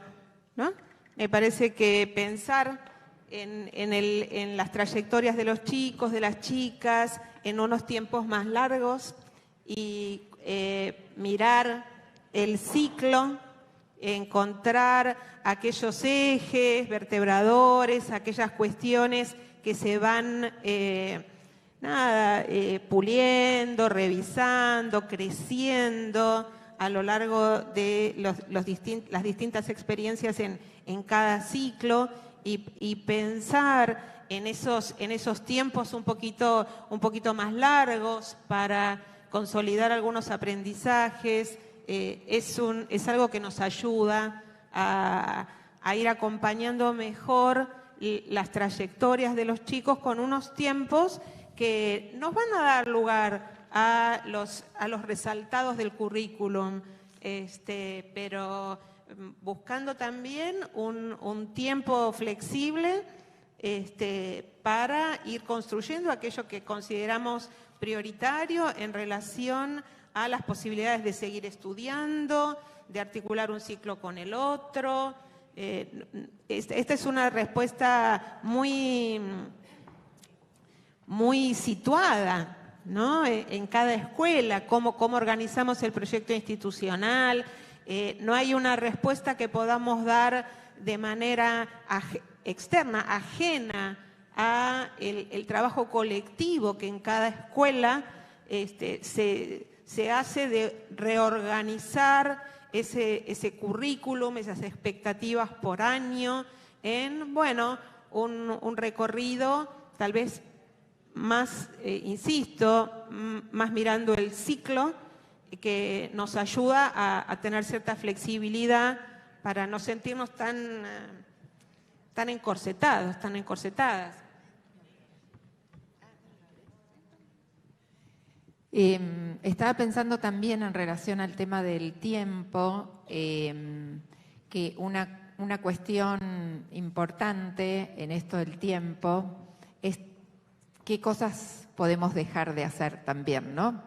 ¿no? Me parece que pensar en las trayectorias de los chicos, de las chicas, en unos tiempos más largos y mirar el ciclo, encontrar aquellos ejes, vertebradores, aquellas cuestiones que se van puliendo, revisando, creciendo a lo largo de las distintas experiencias en cada ciclo y pensar en esos tiempos un poquito más largos para consolidar algunos aprendizajes. Es algo que nos ayuda a ir acompañando mejor las trayectorias de los chicos con unos tiempos que nos van a dar lugar a los resaltados del currículum, pero buscando también un tiempo flexible para ir construyendo aquello que consideramos prioritario en relación a las posibilidades de seguir estudiando, de articular un ciclo con el otro. Esta es una respuesta muy situada, ¿no? En cada escuela, cómo organizamos el proyecto institucional. No hay una respuesta que podamos dar de manera externa, ajena a el trabajo colectivo que en cada escuela se hace de reorganizar ese currículum, esas expectativas por año en, un recorrido tal vez más, insisto, más mirando el ciclo, que nos ayuda a tener cierta flexibilidad para no sentirnos tan encorsetados, tan encorsetadas. Estaba pensando también en relación al tema del tiempo, que una cuestión importante en esto del tiempo qué cosas podemos dejar de hacer también, ¿no?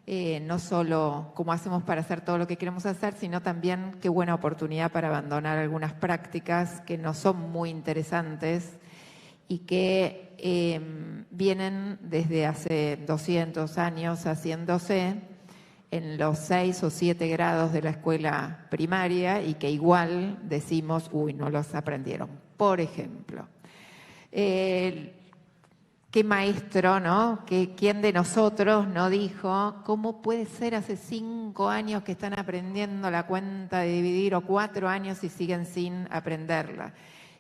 No solo cómo hacemos para hacer todo lo que queremos hacer, sino también qué buena oportunidad para abandonar algunas prácticas que no son muy interesantes y que vienen desde hace 200 años haciéndose en los 6 o 7 grados de la escuela primaria y que igual decimos, uy, no los aprendieron. Por ejemplo, ¿qué maestro, no? ¿Quién de nosotros no dijo cómo puede ser hace 5 años que están aprendiendo la cuenta de dividir o 4 años y siguen sin aprenderla?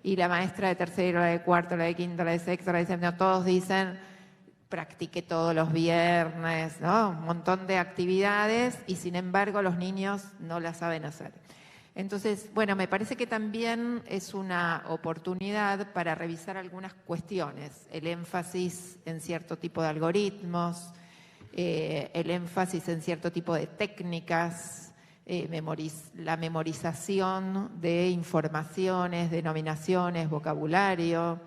Y la maestra de tercero, la de cuarto, la de quinto, la de sexto, la de séptimo, todos dicen, practique todos los viernes, ¿no? Un montón de actividades y sin embargo los niños no las saben hacer. Entonces, bueno, me parece que también es una oportunidad para revisar algunas cuestiones, el énfasis en cierto tipo de algoritmos, el énfasis en cierto tipo de técnicas, la memorización de informaciones, denominaciones, vocabulario.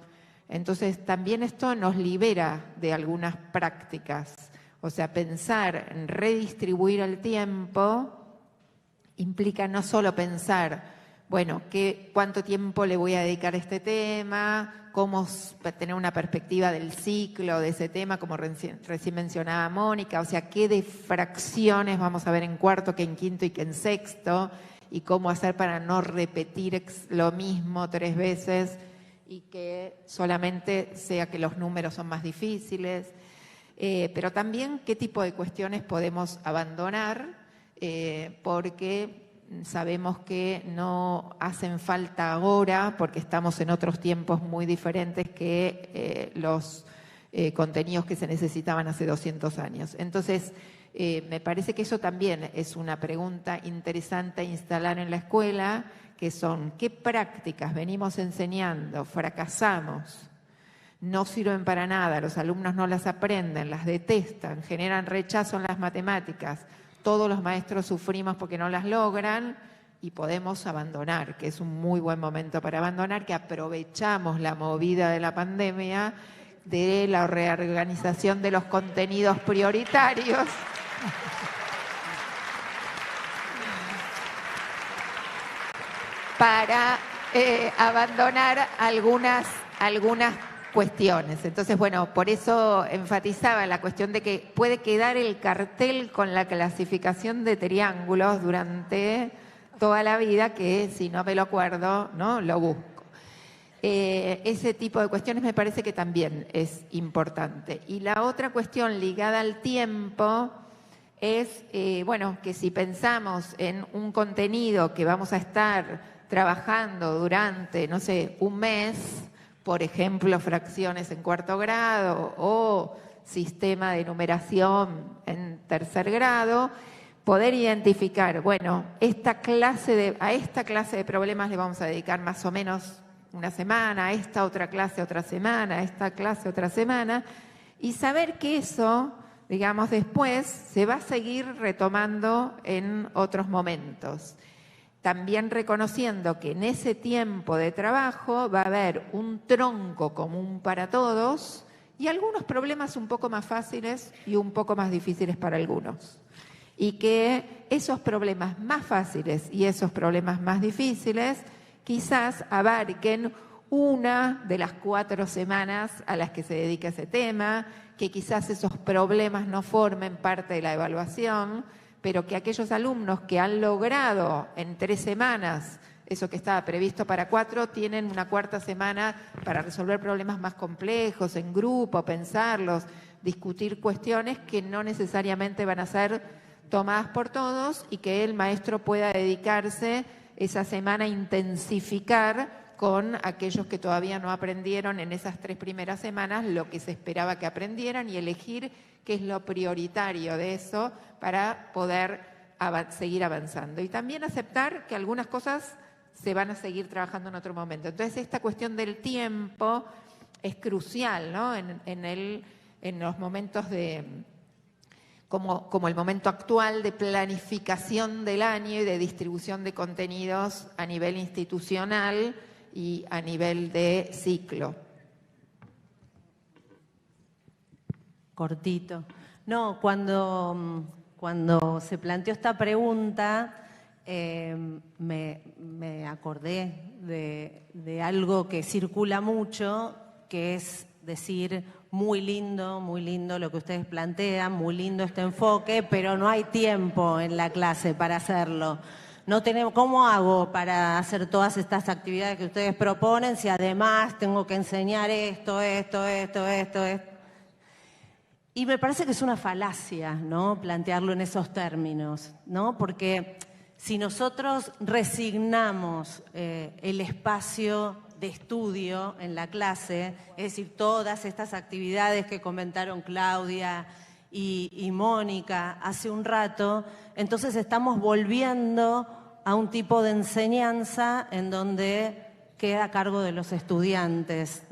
Entonces, también esto nos libera de algunas prácticas. O sea, pensar en redistribuir el tiempo implica no solo pensar, bueno, cuánto tiempo le voy a dedicar a este tema, cómo tener una perspectiva del ciclo de ese tema, como recién mencionaba Mónica, o sea, qué de fracciones vamos a ver en cuarto, que en quinto y que en sexto, y cómo hacer para no repetir lo mismo 3 veces y que solamente sea que los números son más difíciles, pero también qué tipo de cuestiones podemos abandonar, porque sabemos que no hacen falta ahora, porque estamos en otros tiempos muy diferentes que los contenidos que se necesitaban hace 200 años. Entonces, me parece que eso también es una pregunta interesante a instalar en la escuela, que son qué prácticas venimos enseñando, fracasamos, no sirven para nada, los alumnos no las aprenden, las detestan, generan rechazo en las matemáticas, todos los maestros sufrimos porque no las logran y podemos abandonar, que es un muy buen momento para abandonar, que aprovechamos la movida de la pandemia de la reorganización de los contenidos prioritarios para abandonar algunas cuestiones. Entonces, bueno, por eso enfatizaba la cuestión de que puede quedar el cartel con la clasificación de triángulos durante toda la vida, que si no me lo acuerdo, ¿no? Lo busco. Ese tipo de cuestiones me parece que también es importante. Y la otra cuestión ligada al tiempo es, bueno, que si pensamos en un contenido que vamos a estar trabajando durante, no sé, un mes, por ejemplo, fracciones en cuarto grado o sistema de numeración en tercer grado, poder identificar, bueno, a esta clase de problemas le vamos a dedicar más o menos una semana, a esta otra clase otra semana, a esta clase otra semana, y saber que eso, digamos, después se va a seguir retomando en otros momentos. También reconociendo que en ese tiempo de trabajo va a haber un tronco común para todos y algunos problemas un poco más fáciles y un poco más difíciles para algunos. Y que esos problemas más fáciles y esos problemas más difíciles quizás abarquen una de las 4 semanas a las que se dedica ese tema, que quizás esos problemas no formen parte de la evaluación, pero que aquellos alumnos que han logrado en 3 semanas eso que estaba previsto para 4, tienen una 4ª semana para resolver problemas más complejos, en grupo, pensarlos, discutir cuestiones que no necesariamente van a ser tomadas por todos y que el maestro pueda dedicarse esa semana a intensificar con aquellos que todavía no aprendieron en esas 3 primeras semanas lo que se esperaba que aprendieran y elegir qué es lo prioritario de eso para poder seguir avanzando. Y también aceptar que algunas cosas se van a seguir trabajando en otro momento. Entonces, esta cuestión del tiempo es crucial, ¿no? En los momentos como el momento actual de planificación del año y de distribución de contenidos a nivel institucional y a nivel de ciclo. cortito. No, cuando se planteó esta pregunta, me acordé de algo que circula mucho, que es decir, muy lindo lo que ustedes plantean, muy lindo este enfoque, pero no hay tiempo en la clase para hacerlo. No tenemos, ¿cómo hago para hacer todas estas actividades que ustedes proponen si además tengo que enseñar esto? Y me parece que es una falacia, ¿no?, plantearlo en esos términos, ¿no? Porque si nosotros resignamos el espacio de estudio en la clase, es decir, todas estas actividades que comentaron Claudia y Mónica hace un rato, entonces estamos volviendo a un tipo de enseñanza en donde queda a cargo de los estudiantes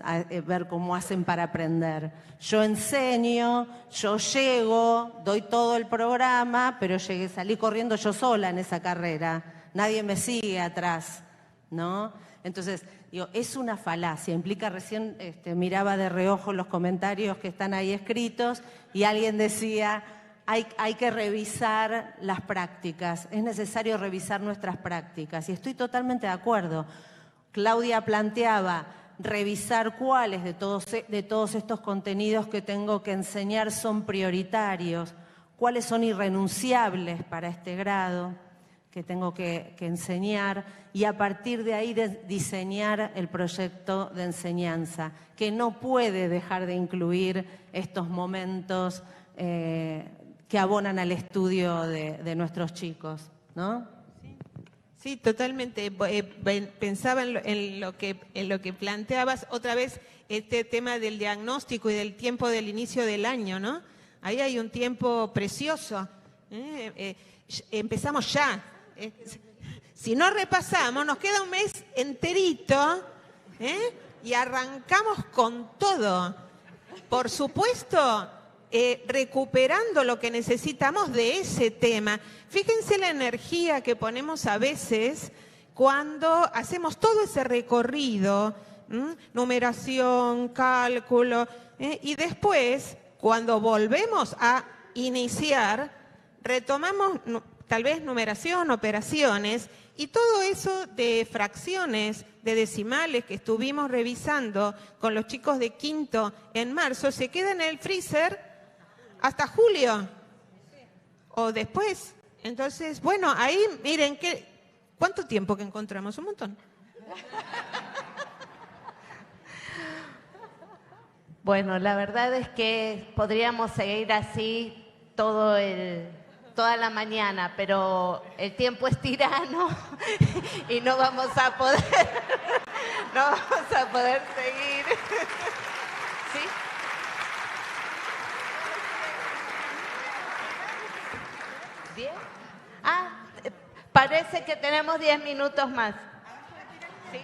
ver cómo hacen para aprender. Yo enseño, yo llego, doy todo el programa, pero salí corriendo yo sola en esa carrera. Nadie me sigue atrás, ¿no? Entonces, digo, es una falacia, implica, recién miraba de reojo los comentarios que están ahí escritos y alguien decía, hay que revisar las prácticas, es necesario revisar nuestras prácticas, y estoy totalmente de acuerdo. Claudia planteaba revisar cuáles de todos estos contenidos que tengo que enseñar son prioritarios, cuáles son irrenunciables para este grado que tengo que enseñar, y a partir de ahí diseñar el proyecto de enseñanza, que no puede dejar de incluir estos momentos que abonan al estudio de nuestros chicos, ¿no? Sí, totalmente. Pensaba en lo que planteabas otra vez, este tema del diagnóstico y del tiempo del inicio del año, ¿no? Ahí hay un tiempo precioso. Empezamos ya. Si no repasamos, nos queda un mes enterito, y arrancamos con todo. Por supuesto, recuperando lo que necesitamos de ese tema. Fíjense la energía que ponemos a veces cuando hacemos todo ese recorrido, numeración, cálculo, y después, cuando volvemos a iniciar, retomamos tal vez numeración, operaciones, y todo eso de fracciones, de decimales que estuvimos revisando con los chicos de quinto en marzo, se queda en el freezer hasta julio o después. Entonces, bueno, ahí miren, ¿cuánto tiempo que encontramos? Un montón. Bueno, la verdad es que podríamos seguir así toda la mañana, pero el tiempo es tirano y no vamos a poder seguir. ¿Sí? ¿10? Parece que tenemos 10 minutos más. ¿Sí?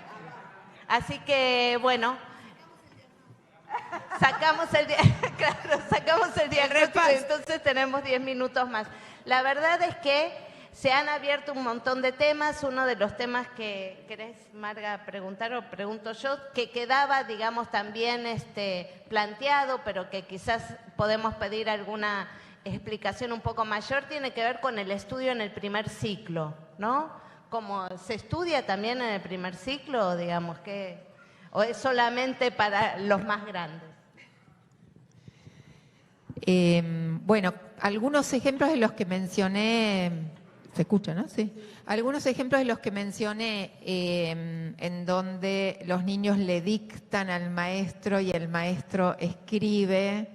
Así que, bueno, sacamos el diagnóstico y entonces tenemos 10 minutos más. La verdad es que se han abierto un montón de temas. Uno de los temas que querés, Marga, preguntar o pregunto yo, que quedaba, digamos, también planteado, pero que quizás podemos pedir alguna explicación un poco mayor, tiene que ver con el estudio en el primer ciclo, ¿no? ¿Cómo se estudia también en el primer ciclo, digamos, o es solamente para los más grandes? Bueno, algunos ejemplos de los que mencioné, ¿se escucha, no? Sí. Algunos ejemplos de los que mencioné en donde los niños le dictan al maestro y el maestro escribe,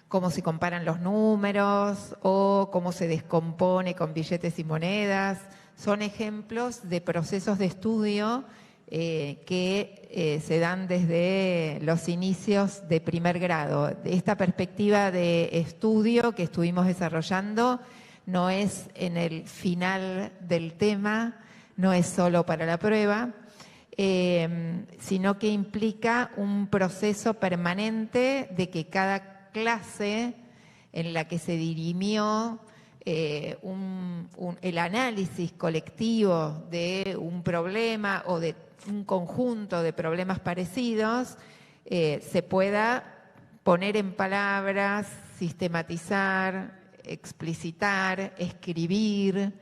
cómo se comparan los números o cómo se descompone con billetes y monedas. Son ejemplos de procesos de estudio que se dan desde los inicios de primer grado. Esta perspectiva de estudio que estuvimos desarrollando no es en el final del tema, no es solo para la prueba, sino que implica un proceso permanente de que cada clase en la que se dirimió el análisis colectivo de un problema o de un conjunto de problemas parecidos se pueda poner en palabras, sistematizar, explicitar, escribir,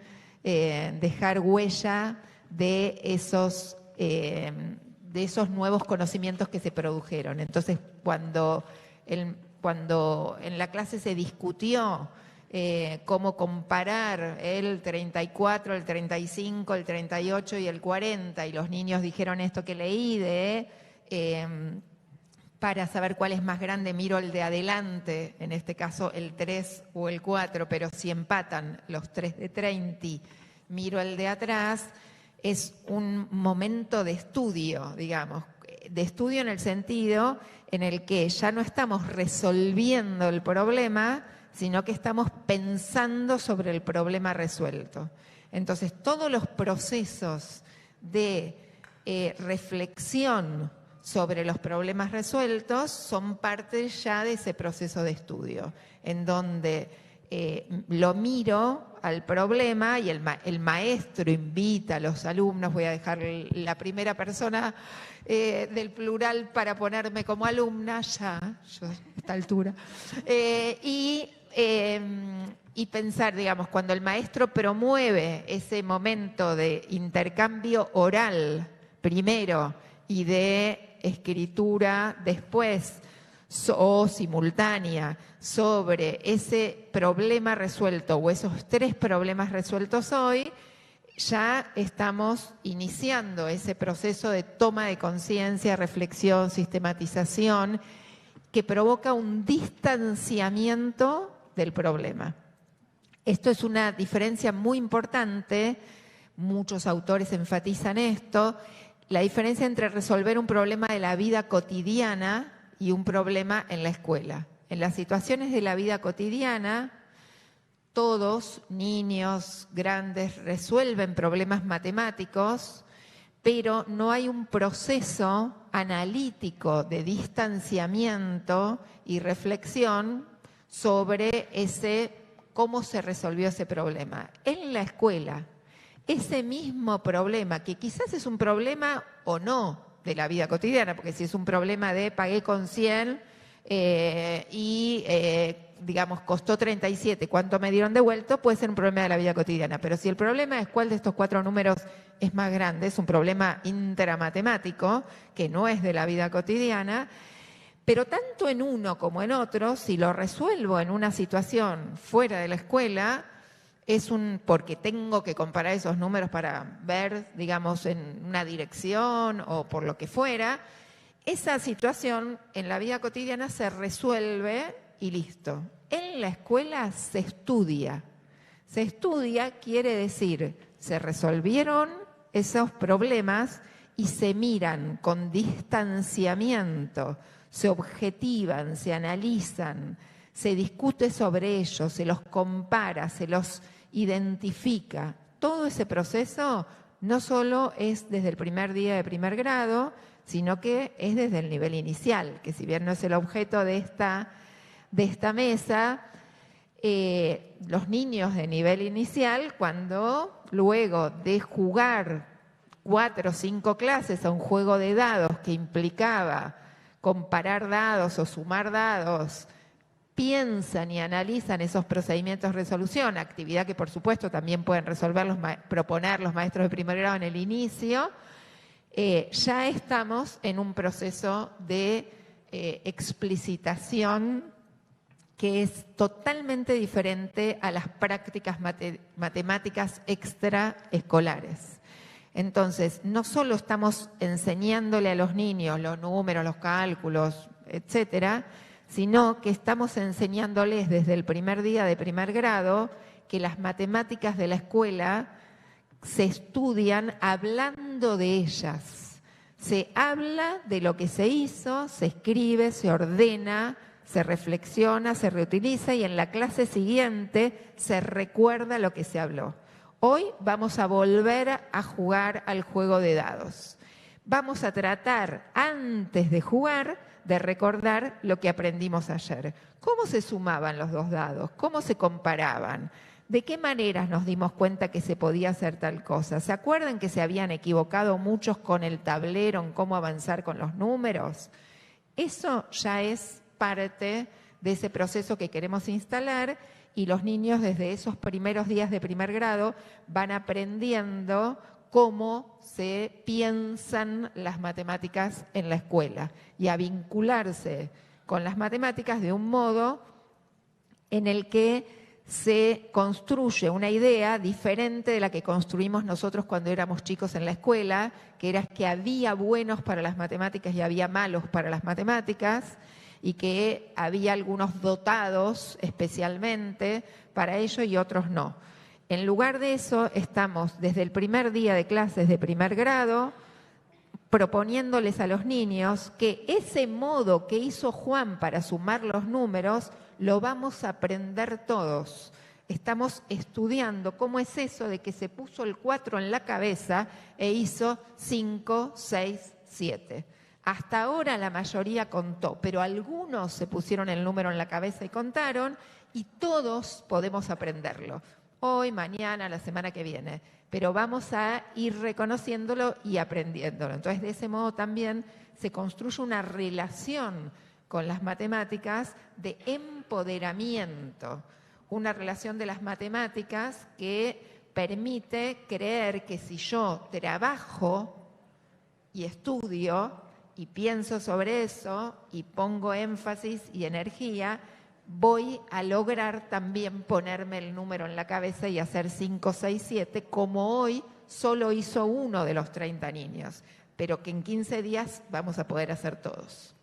dejar huella de esos nuevos conocimientos que se produjeron. Entonces, cuando en la clase se discutió cómo comparar el 34, el 35, el 38 y el 40, y los niños dijeron esto que leí para saber cuál es más grande, miro el de adelante, en este caso el 3 o el 4, pero si empatan los 3 de 30, miro el de atrás. Es un momento de estudio, digamos, de estudio en el sentido en el que ya no estamos resolviendo el problema, sino que estamos pensando sobre el problema resuelto. Entonces, todos los procesos de reflexión sobre los problemas resueltos son parte ya de ese proceso de estudio, en donde lo miro al problema y el maestro invita a los alumnos, voy a dejar la primera persona del plural para ponerme como alumna, ya, yo a esta altura, y pensar, digamos, cuando el maestro promueve ese momento de intercambio oral primero y de escritura después, o simultánea, sobre ese problema resuelto o esos 3 problemas resueltos hoy, ya estamos iniciando ese proceso de toma de conciencia, reflexión, sistematización, que provoca un distanciamiento del problema. Esto es una diferencia muy importante, muchos autores enfatizan esto, la diferencia entre resolver un problema de la vida cotidiana y un problema en la escuela. En las situaciones de la vida cotidiana, todos, niños, grandes, resuelven problemas matemáticos, pero no hay un proceso analítico de distanciamiento y reflexión sobre cómo se resolvió ese problema. En la escuela, ese mismo problema, que quizás es un problema o no de la vida cotidiana, porque si es un problema de pagué con 100 digamos, costó 37, ¿cuánto me dieron devuelto? Puede ser un problema de la vida cotidiana. Pero si el problema es cuál de estos 4 números es más grande, es un problema intramatemático, que no es de la vida cotidiana, pero tanto en uno como en otro, si lo resuelvo en una situación fuera de la escuela, porque tengo que comparar esos números para ver, digamos, en una dirección o por lo que fuera, esa situación en la vida cotidiana se resuelve y listo. En la escuela se estudia. Se estudia quiere decir, se resolvieron esos problemas y se miran con distanciamiento, se objetivan, se analizan, se discute sobre ellos, se los compara, se los identifica. Todo ese proceso no solo es desde el primer día de primer grado, sino que es desde el nivel inicial, que si bien no es el objeto de esta mesa, los niños de nivel inicial, cuando luego de jugar 4 o 5 clases a un juego de dados que implicaba comparar dados o sumar dados, piensan y analizan esos procedimientos de resolución, actividad que por supuesto también pueden proponer los maestros de primer grado en el inicio, ya estamos en un proceso de explicitación que es totalmente diferente a las prácticas matemáticas extraescolares. Entonces, no solo estamos enseñándole a los niños los números, los cálculos, etcétera, sino que estamos enseñándoles desde el primer día de primer grado que las matemáticas de la escuela se estudian hablando de ellas. Se habla de lo que se hizo, se escribe, se ordena, se reflexiona, se reutiliza y en la clase siguiente se recuerda lo que se habló. Hoy vamos a volver a jugar al juego de dados. Vamos a tratar, antes de jugar, de recordar lo que aprendimos ayer. ¿Cómo se sumaban los 2 dados? ¿Cómo se comparaban? ¿De qué maneras nos dimos cuenta que se podía hacer tal cosa? ¿Se acuerdan que se habían equivocado muchos con el tablero en cómo avanzar con los números? Eso ya es parte de ese proceso que queremos instalar, y los niños desde esos primeros días de primer grado van aprendiendo cómo se piensan las matemáticas en la escuela y a vincularse con las matemáticas de un modo en el que se construye una idea diferente de la que construimos nosotros cuando éramos chicos en la escuela, que era que había buenos para las matemáticas y había malos para las matemáticas, y que había algunos dotados especialmente para ello y otros no. En lugar de eso, estamos desde el primer día de clases de primer grado proponiéndoles a los niños que ese modo que hizo Juan para sumar los números lo vamos a aprender todos. Estamos estudiando cómo es eso de que se puso el 4 en la cabeza e hizo 5, 6, 7. Hasta ahora la mayoría contó, pero algunos se pusieron el número en la cabeza y contaron, y todos podemos aprenderlo. Hoy, mañana, la semana que viene. Pero vamos a ir reconociéndolo y aprendiéndolo. Entonces, de ese modo también se construye una relación con las matemáticas de empoderamiento. Una relación de las matemáticas que permite creer que si yo trabajo y estudio y pienso sobre eso y pongo énfasis y energía, voy a lograr también ponerme el número en la cabeza y hacer 5, 6, 7, como hoy solo hizo uno de los 30 niños, pero que en 15 días vamos a poder hacer todos.